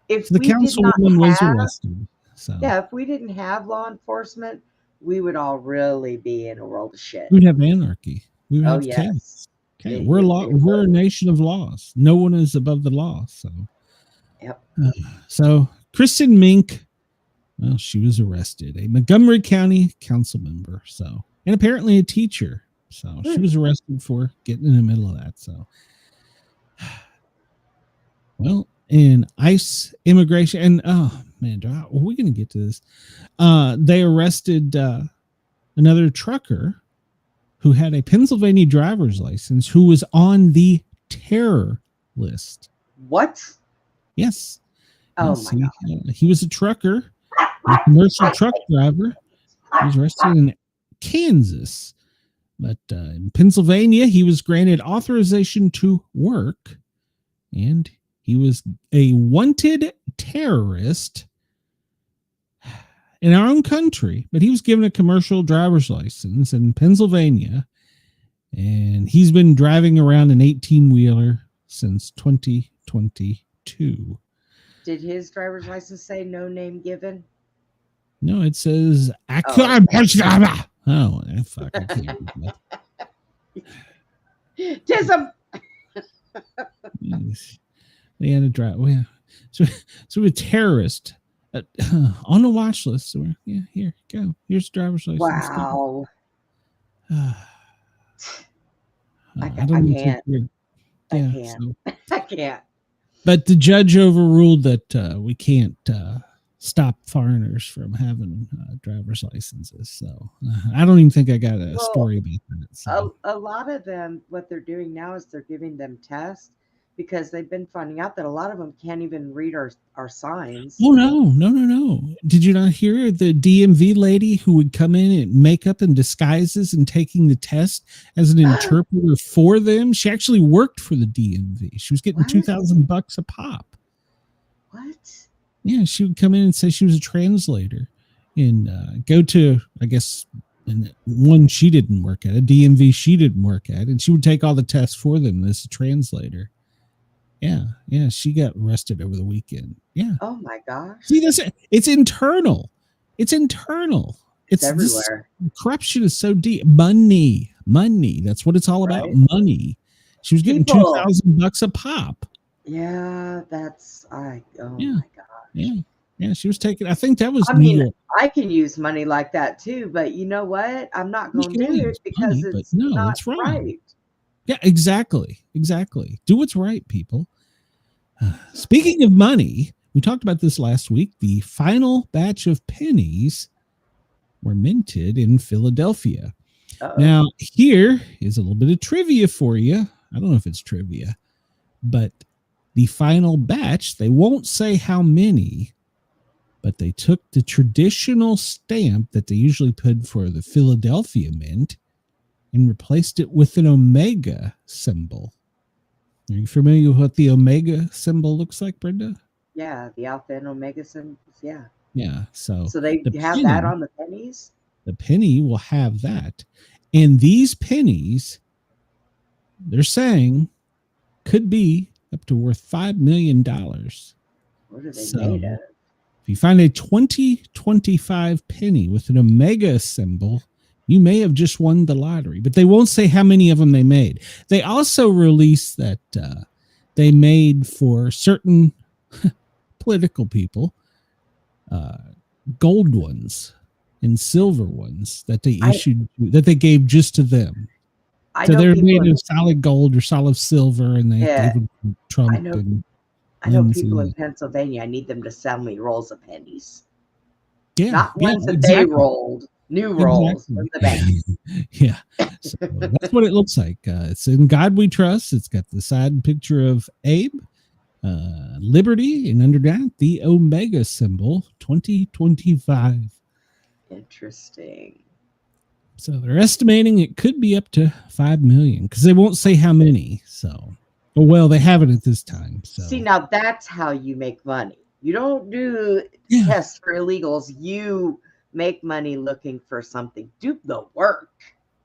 If the councilwoman was arrested, if we didn't have law enforcement, we would all really be in a world of shit. We'd have anarchy. We would have chaos. Okay. We're a nation of laws. No one is above the law. So, so Kristen Mink, well, she was arrested. A Montgomery County council member. So, and apparently a teacher. So she was arrested for getting in the middle of that. So, well, in ICE immigration, and man, are we going to get to this? They arrested another trucker who had a Pennsylvania driver's license who was on the terror list. What? Yes. Oh, my God. He was a trucker, a commercial truck driver. He was arrested in Kansas. But in Pennsylvania, he was granted authorization to work, and he was a wanted terrorist in our own country, but he was given a commercial driver's license in Pennsylvania, and he's been driving around an 18-wheeler since 2022. Did his driver's license say no name given? No, it says I fuck, I can't read that. Tism. They had to drive. Well, yeah. So a terrorist. On the watch list. So here you go. Here's the driver's license. Wow. I can't. But the judge overruled that we can't stop foreigners from having driver's licenses. So I don't even think I got a story about that. So. A lot of them, what they're doing now is they're giving them tests, because they've been finding out that a lot of them can't even read our signs. Oh, no. Did you not hear the DMV lady who would come in in makeup and disguises and taking the test as an interpreter for them? She actually worked for the DMV. She was getting $2,000 a pop. What? Yeah, she would come in and say she was a translator and go to, I guess, and one she didn't work at, a DMV she didn't work at, and she would take all the tests for them as a translator. Yeah, she got arrested over the weekend. Yeah. Oh my gosh. See, it's internal. It's everywhere. Corruption is so deep. Money. Money. That's what it's all about. Right. Money. She was getting People. $2,000 a pop. Yeah, my God. Yeah. She was taking. I think that was I New mean, York. I can use money like that too, but you know what? I'm not You going to can do use it because money, but it's no, not it's wrong. right. Yeah, exactly. Do what's right, people. Speaking of money, we talked about this last week. The final batch of pennies were minted in Philadelphia. Uh-oh. Now, here is a little bit of trivia for you. I don't know if it's trivia, but the final batch, they won't say how many, but they took the traditional stamp that they usually put for the Philadelphia Mint and replaced it with an omega symbol. Are you familiar with what the omega symbol looks like, Brenda? Yeah, the alpha and omega symbols. Yeah. Yeah. So they the have penny, that on the pennies? The penny will have that. And these pennies, they're saying, could be up to worth $5 million. What are they made of? If you find a 2025 penny with an omega symbol, you may have just won the lottery, but they won't say how many of them they made. They also released that they made for certain political people gold ones and silver ones that they issued, that they gave just to them. So they're made of solid gold or solid silver, and they gave them to Trump. I know people in Pennsylvania. I need them to sell me rolls of pennies. Yeah, not ones that they rolled. New rolls from the bank. Yeah, so that's what it looks like. It's in God We Trust. It's got the side picture of Abe, Liberty, and under that the Omega symbol 2025. Interesting. So they're estimating it could be up to 5 million because they won't say how many. So, well, they haven't at this time. So see, now that's how you make money. You don't do tests for illegals. You make money looking for something. Do the work.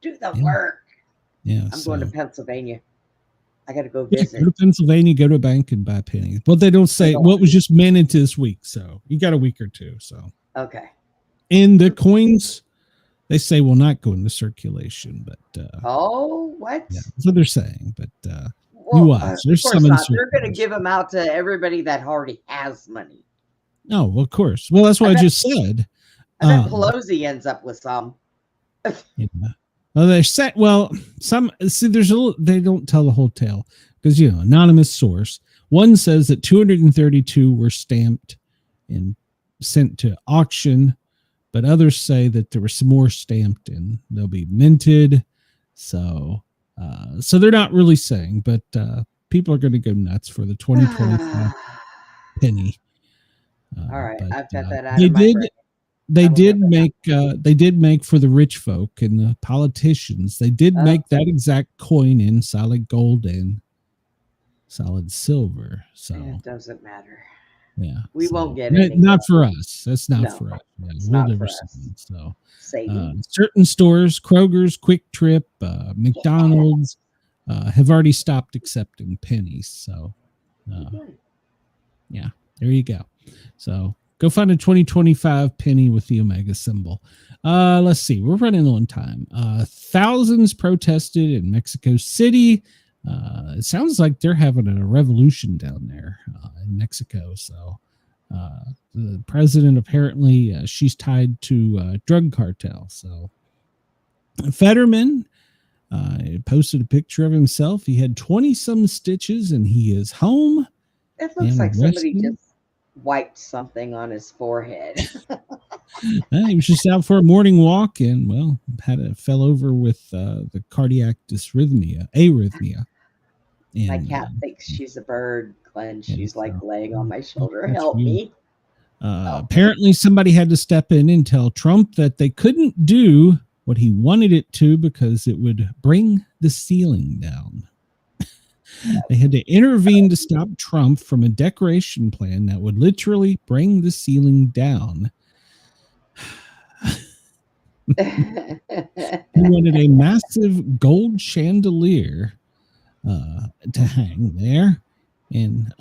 Do the work. Yeah. I'm going to Pennsylvania. I got to go visit. Go to Pennsylvania, go to a bank and buy pennies. But they don't say what was just minted this week. So you got a week or two. So okay. And the coins, they say will not go into circulation. But what? Yeah, that's what they're saying. But you watch. There's some. They're going to give them out to everybody that already has money. Oh, well, of course. Well, that's what I just said. I bet Pelosi ends up with some. Yeah. Well, they said, some see. There's a little. They don't tell the whole tale because anonymous source. One says that 232 were stamped and sent to auction, but others say that there were some more stamped and they'll be minted. So they're not really saying, but people are going to go nuts for the 2025 penny. All right, but, I've got that out of my brain. They did make for the rich folk and the politicians. They did make that exact coin in solid gold and solid silver. So it doesn't matter. Yeah, we won't get it. Not for us. That's not for us. Yeah, we'll never see it. So certain stores, Kroger's, Quick Trip, McDonald's, have already stopped accepting pennies. So yeah, there you go. So go find a 2025 penny with the Omega symbol. Let's see. We're running low on time. Thousands protested in Mexico City. It sounds like they're having a revolution down there in Mexico. So the president apparently she's tied to a drug cartel. So Fetterman posted a picture of himself. He had 20-some stitches and he is home. It looks like somebody just wiped something on his forehead. He was just out for a morning walk and fell over with the cardiac arrhythmia. And, my cat thinks she's a bird, Glenn. She's like laying on my shoulder. Help me. Apparently somebody had to step in and tell Trump that they couldn't do what he wanted it to because it would bring the ceiling down. They had to intervene to stop Trump from a decoration plan that would literally bring the ceiling down. He wanted a massive gold chandelier to hang there. And,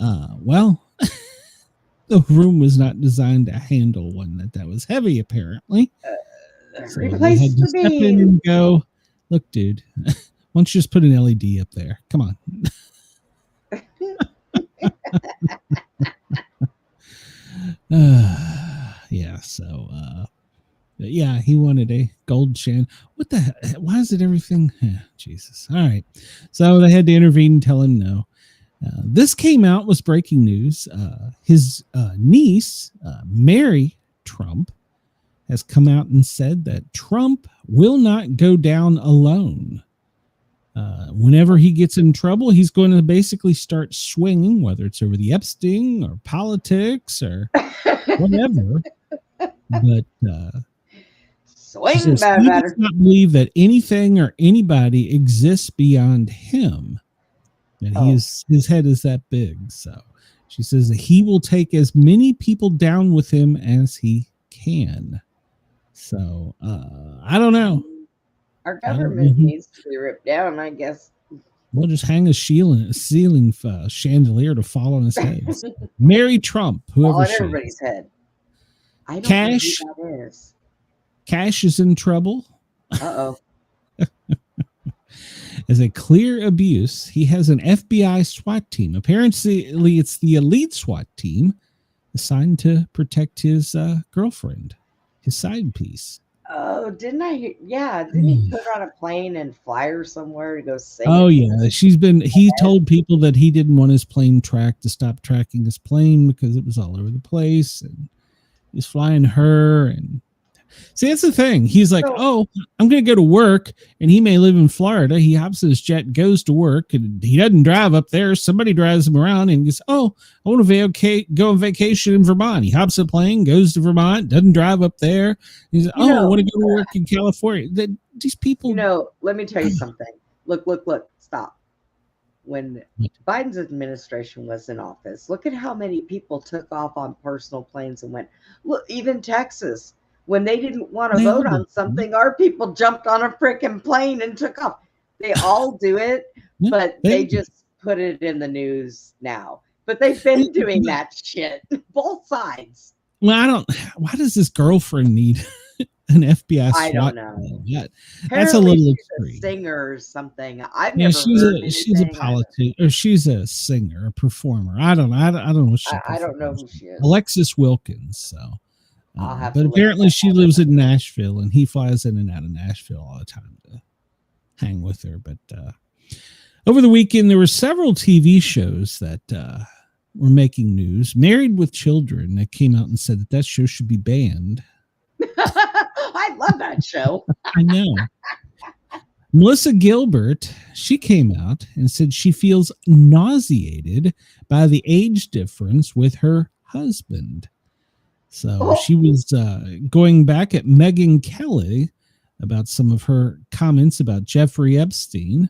the room was not designed to handle one that was heavy, apparently. So they had to step in and go, Look, dude, why don't you just put an LED up there? Come on. Yeah, so yeah, he wanted a gold chain. What the heck? Why is it everything? Jesus. All right. So they had to intervene and tell him no. This came out, was breaking news. His niece, Mary Trump, has come out and said that Trump will not go down alone. Whenever he gets in trouble, he's going to basically start swinging, whether it's over the Epstein or politics or whatever. But swing, he does not believe that anything or anybody exists beyond him. And his head is that big. So she says that he will take as many people down with him as he can. So I don't know. Our government needs to be ripped down, I guess. We'll just hang a ceiling chandelier to fall on his head. Mary Trump, whoever on she everybody's is. head. I don't Cash, know who that is. Cash is in trouble. Uh-oh. As a clear abuse, he has an FBI SWAT team. Apparently, it's the elite SWAT team assigned to protect his girlfriend, his side piece. Oh, didn't I? Yeah, didn't he put her on a plane and fly her somewhere to go sing? Oh, yeah. He told people that he didn't want his plane tracked, to stop tracking his plane because it was all over the place. And he's flying her. And see, that's the thing. He's like, I'm going to go to work. And he may live in Florida. He hops in his jet, goes to work, and he doesn't drive up there. Somebody drives him around and goes, I want to go on vacation in Vermont. He hops a plane, goes to Vermont, doesn't drive up there. He's like, I want to go to work in California. These people. Let me tell you something. Look, stop. When Biden's administration was in office, look at how many people took off on personal planes and went. Look, even Texas. When they didn't want to vote on something, our people jumped on a freaking plane and took off. They all do it, but they just put it in the news now. But they've been doing that shit, both sides. Well, why does this girlfriend need an FBI SWAT? I don't know. That's a little extreme. A singer or something. I've never heard she's a politician, or she's a singer, a performer. I don't know. I don't know. I don't know who she is. Alexis Wilkins. So. But apparently she lives in Nashville, and he flies in and out of Nashville all the time to hang with her. But over the weekend, there were several TV shows that were making news. Married with Children, that came out and said that show should be banned. I love that show. I know. Melissa Gilbert, she came out and said she feels nauseated by the age difference with her husband. So she was going back at Megyn Kelly about some of her comments about Jeffrey Epstein.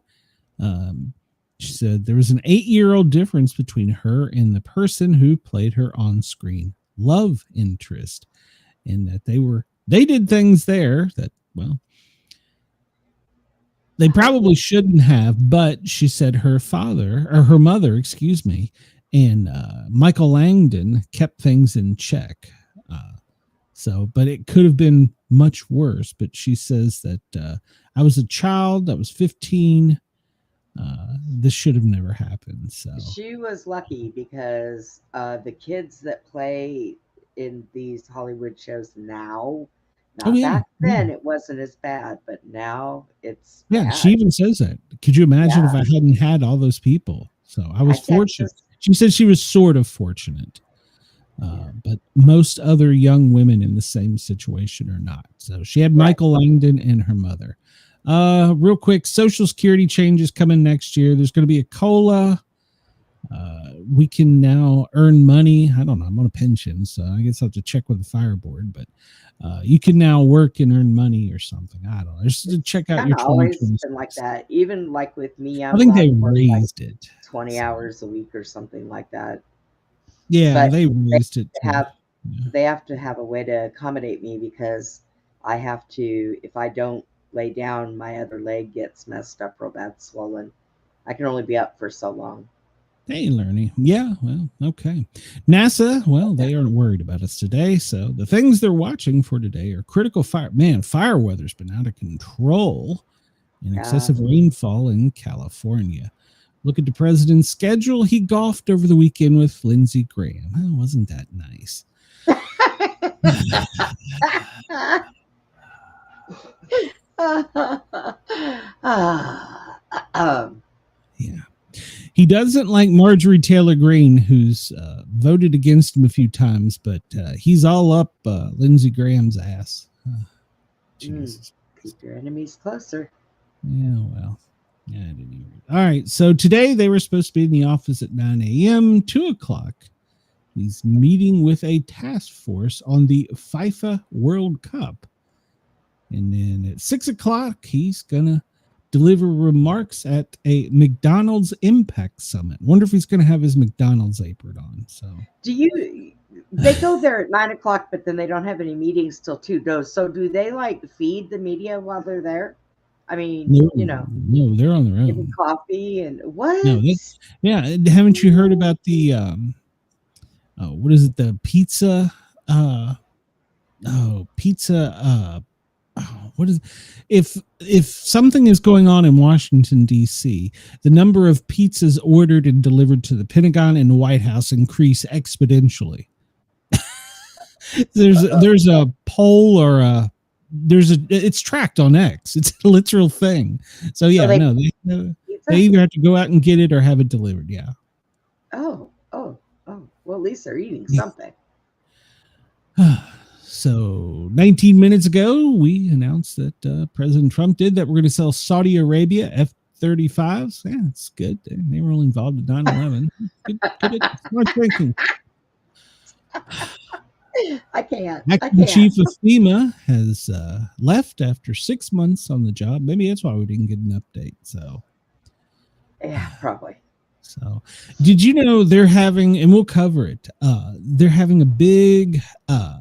She said there was an 8-year-old difference between her and the person who played her on-screen love interest, and that they did things there that, well, they probably shouldn't have. But she said her mother, and Michael Langdon kept things in check. But it could have been much worse. But she says that I was a child. I was 15. This should have never happened. So she was lucky because the kids that play in these Hollywood shows now, back then it wasn't as bad, but now it's bad. She even says that. Could you imagine if I hadn't had all those people? So I was fortunate. She said she was sort of fortunate. But most other young women in the same situation are not. So she had Michael Langdon and her mother. Real quick, Social Security changes coming next year. There's going to be a COLA. We can now earn money. I don't know. I'm on a pension, so I guess I'll have to check with the fire board. But you can now work and earn money or something. I don't know. Just to check out your 2020. Always been like that. Even like with me, I think they raised it 20 hours a week or something like that. Yeah, but they raised it. They have to have a way to accommodate me because I have to, if I don't lay down, my other leg gets messed up real bad, swollen. I can only be up for so long. Hey, Lerny. Yeah, well, okay. NASA, well, they aren't worried about us today. So the things they're watching for today are critical fire. Man, fire weather's been out of control. and excessive rainfall in California. Look at the president's schedule. He golfed over the weekend with Lindsey Graham. Oh, wasn't that nice? Yeah. He doesn't like Marjorie Taylor Greene, who's voted against him a few times, but he's all up Lindsey Graham's ass. Jesus. Keep your enemies closer. Yeah, well. Yeah, I didn't even. All right. So today they were supposed to be in the office at 9 a.m., 2 o'clock. He's meeting with a task force on the FIFA World Cup. And then at 6 o'clock, he's going to deliver remarks at a McDonald's Impact Summit. Wonder if he's going to have his McDonald's apron on. So, they go there at 9 o'clock, but then they don't have any meetings till 2. So do they like feed the media while they're there? I mean, no, they're on their own. Coffee and what? No, haven't you heard about the what is it? The pizza? What is? If something is going on in Washington D.C., the number of pizzas ordered and delivered to the Pentagon and the White House increase exponentially. There's a poll or it's tracked on X. It's a literal thing. So yeah, they either have to go out and get it or have it delivered. Yeah. Oh. Well, at least they're eating something. So 19 minutes ago, we announced that President Trump did that we're going to sell Saudi Arabia F-35s. Yeah, it's good. They were only involved in 9/11. Good. Smart thinking. I can't. The chief of FEMA has left after 6 months on the job. Maybe that's why we didn't get an update. So, yeah, probably. So, did you know they're having, and we'll cover it, they're having a big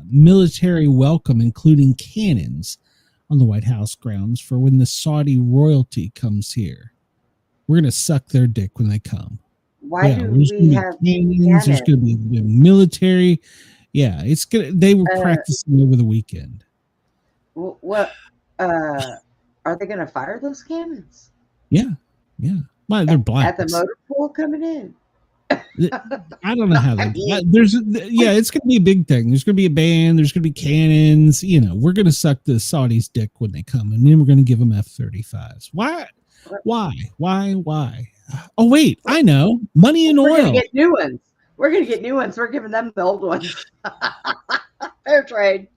military welcome, including cannons, on the White House grounds for when the Saudi royalty comes here. We're going to suck their dick when they come. Why do we have cannons? There's going to be military. Yeah, it's gonna. They were practicing over the weekend. What? Are they going to fire those cannons? Yeah. Well, they're black at the motor pool coming in. I don't know how they. It's going to be a big thing. There's going to be a band. There's going to be cannons. We're going to suck the Saudis' dick when they come, and then we're going to give them F-35s. Why? Oh wait, I know. Money and oil. We're going to get new ones. We're giving them the old ones. Fair trade.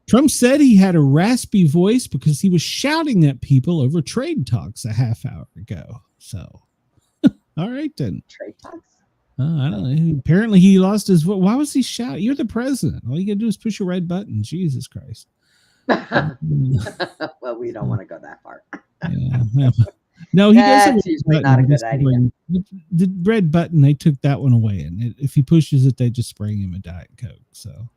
Trump said he had a raspy voice because he was shouting at people over trade talks a half hour ago. So, all right then. Trade talks? I don't know. Apparently he lost his voice. Why was he shouting? You're the president. All you got to do is push a red button. Jesus Christ. Well, we don't want to go that far. Yeah. No, he doesn't. That's usually not a good idea. The red button, they took that one away. And if he pushes it, they just spring him a Diet Coke. So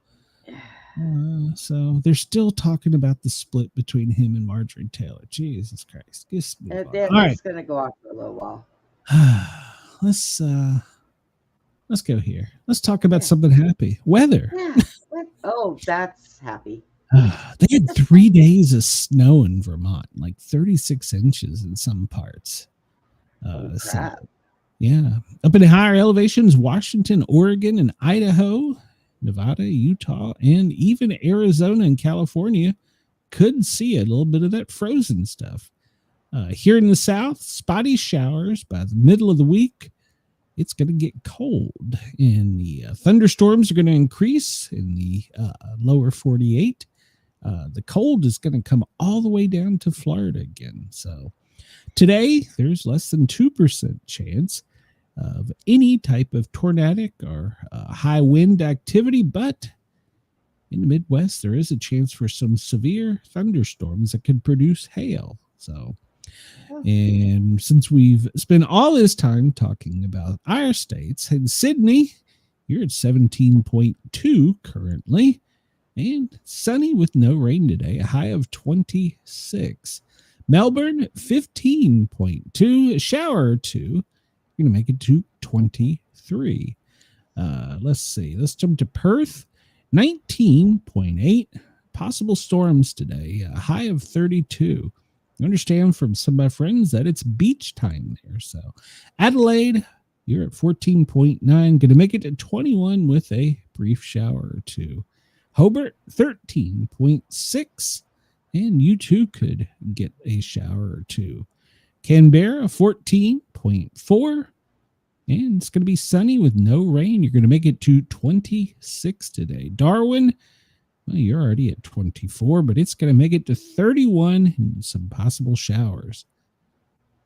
they're still talking about the split between him and Marjorie Taylor. Jesus Christ. It's going to go on for a little while. Let's go here. Let's talk about something happy. Weather. Yeah. Oh, that's happy. They had 3 days of snow in Vermont, like 36 inches in some parts. Crap. Up in the higher elevations, Washington, Oregon, and Idaho, Nevada, Utah, and even Arizona and California could see a little bit of that frozen stuff. Here in the South, spotty showers by the middle of the week. It's going to get cold, and the thunderstorms are going to increase in the lower 48. The cold is going to come all the way down to Florida again. So today, there's less than 2% chance of any type of tornadic or high wind activity, but in the Midwest, there is a chance for some severe thunderstorms that could produce hail. So, and since we've spent all this time talking about our states, in Sydney, you're at 17.2 currently, and sunny with no rain today, a high of 26. Melbourne, 15.2, a shower or two. You're going to make it to 23. Let's see. Let's jump to Perth, 19.8. Possible storms today, a high of 32. I understand from some of my friends that it's beach time there. So Adelaide, you're at 14.9. Going to make it to 21 with a brief shower or two. Hobart, 13.6. And you too could get a shower or two. Canberra, 14.4. And it's going to be sunny with no rain. You're going to make it to 26 today. Darwin, well, you're already at 24, but it's going to make it to 31 and some possible showers.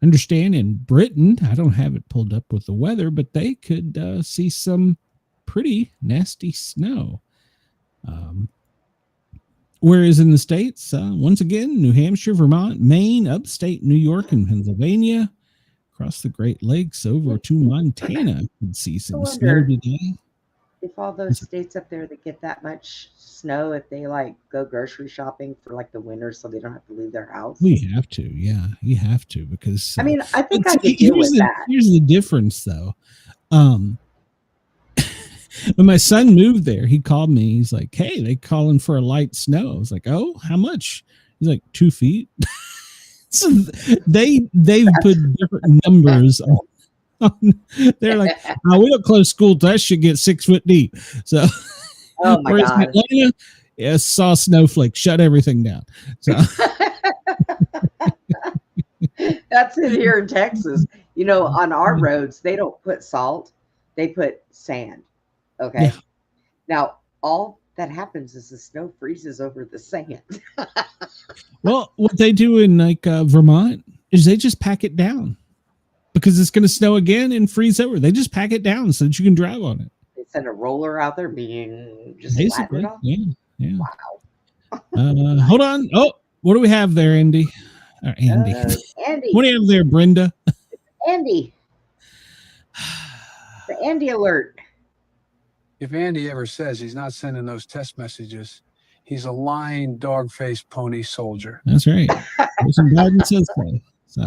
Understand in Britain, I don't have it pulled up with the weather, but they could see some pretty nasty snow. Whereas in the States, once again, New Hampshire, Vermont, Maine, upstate New York, and Pennsylvania, across the Great Lakes over to Montana, could see some snow today. If all those states up there that get that much snow, if they like go grocery shopping for like the winter so they don't have to leave their house. We have to, yeah, you have to, because I mean, I think I could deal with that. Here's the difference though. When my son moved there, he called me. He's like, "Hey, they calling for a light snow." I was like, "Oh, how much?" He's like, 2 feet. So they've put different numbers on. They're like, "Oh, we don't close school till that should get 6 foot deep." So, oh my God, Atlanta, yeah, saw snowflake, shut everything down. So that's it here in Texas. You know, on our roads, they don't put salt; they put sand. Okay. Yeah. Now, all that happens is the snow freezes over the sand. Well, what they do in like Vermont is they just pack it down because it's going to snow again and freeze over. They just pack it down so that you can drive on it. They send a roller out there being just basically. Yeah. Wow. Hold on. Oh, what do we have there, Andy? Andy. Andy. What do you have there, Brenda? Andy. The Andy alert. If Andy ever says he's not sending those test messages, he's a lying, dog-faced pony soldier. That's right. Biden says so.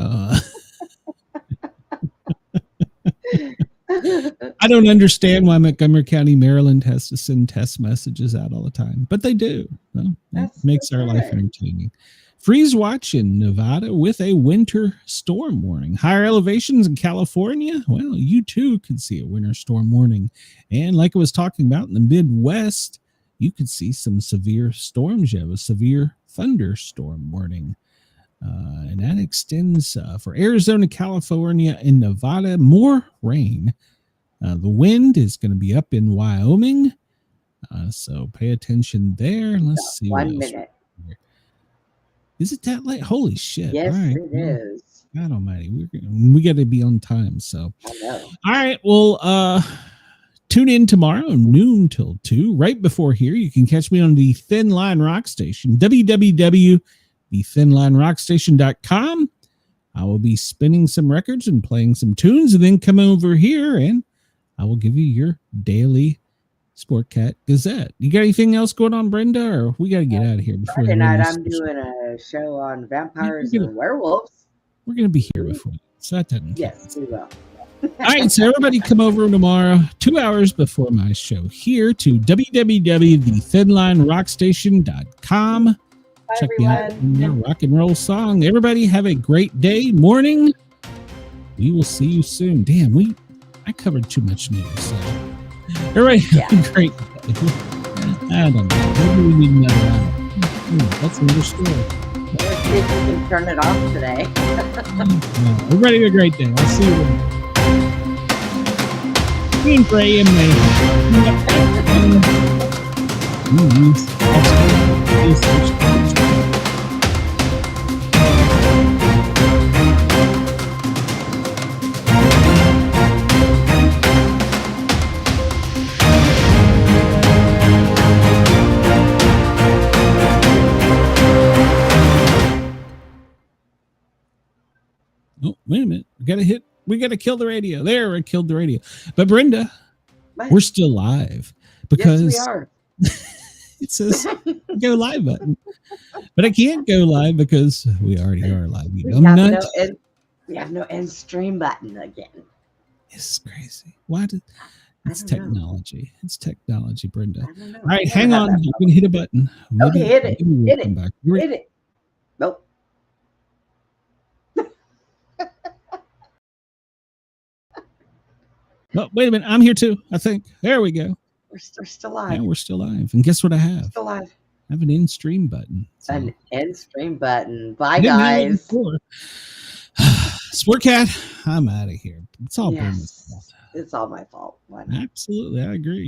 I don't understand why Montgomery County, Maryland has to send test messages out all the time, but they do. Well, it makes our life entertaining. Freeze watch in Nevada with a winter storm warning. Higher elevations in California. Well, you too could see a winter storm warning. And like I was talking about in the Midwest, you could see some severe storms. You have a severe thunderstorm warning. And that extends for Arizona, California, and Nevada. More rain. The wind is going to be up in Wyoming. So pay attention there. Let's see. 1 minute. Is it that late? Holy shit. Yes, all right. It is. God almighty. We got to be on time. So, I know. All right. Well, tune in tomorrow, noon till 2. Right before here, you can catch me on the Thin Line Rock Station, www.thethinlinerockstation.com. I will be spinning some records and playing some tunes, and then come over here and I will give you your daily Sportcat Gazette. You got anything else going on, Brenda, or we got to get out of here before Friday night? I'm doing a show on vampires and werewolves. We're going to be here before, so that doesn't. Yes, we will. All right, so everybody come over tomorrow, 2 hours before my show, here to www.thethinlinerockstation.com. Check me out in the rock and roll song. Everybody have a great day, morning. We will see you soon. Damn, I covered too much news. So. Everybody have a great day. I don't know. Maybe we need another hour. That's another story. Let's see if we can turn it off today. Everybody have a great day. I'll see you then. Pray and Oh, wait a minute. We got to kill the radio. There, I killed the radio. But Brenda, we're still live because yes, we are. It says go live button. But I can't go live because we already are live. We have no end stream button again. This is crazy. It's technology. Know. It's technology, Brenda. All right, hang on. You can hit a button. Maybe, okay, hit it. Hit it. Hit it. Nope. Oh, wait a minute. I'm here too, I think. There we go. We're still live. Yeah, we're still live. And guess what I have? Still live. I have an end stream button. So. An end stream button. Bye, guys. Sportcat, I'm out of here. It's all yes. It's all my fault. Why not? Absolutely. I agree.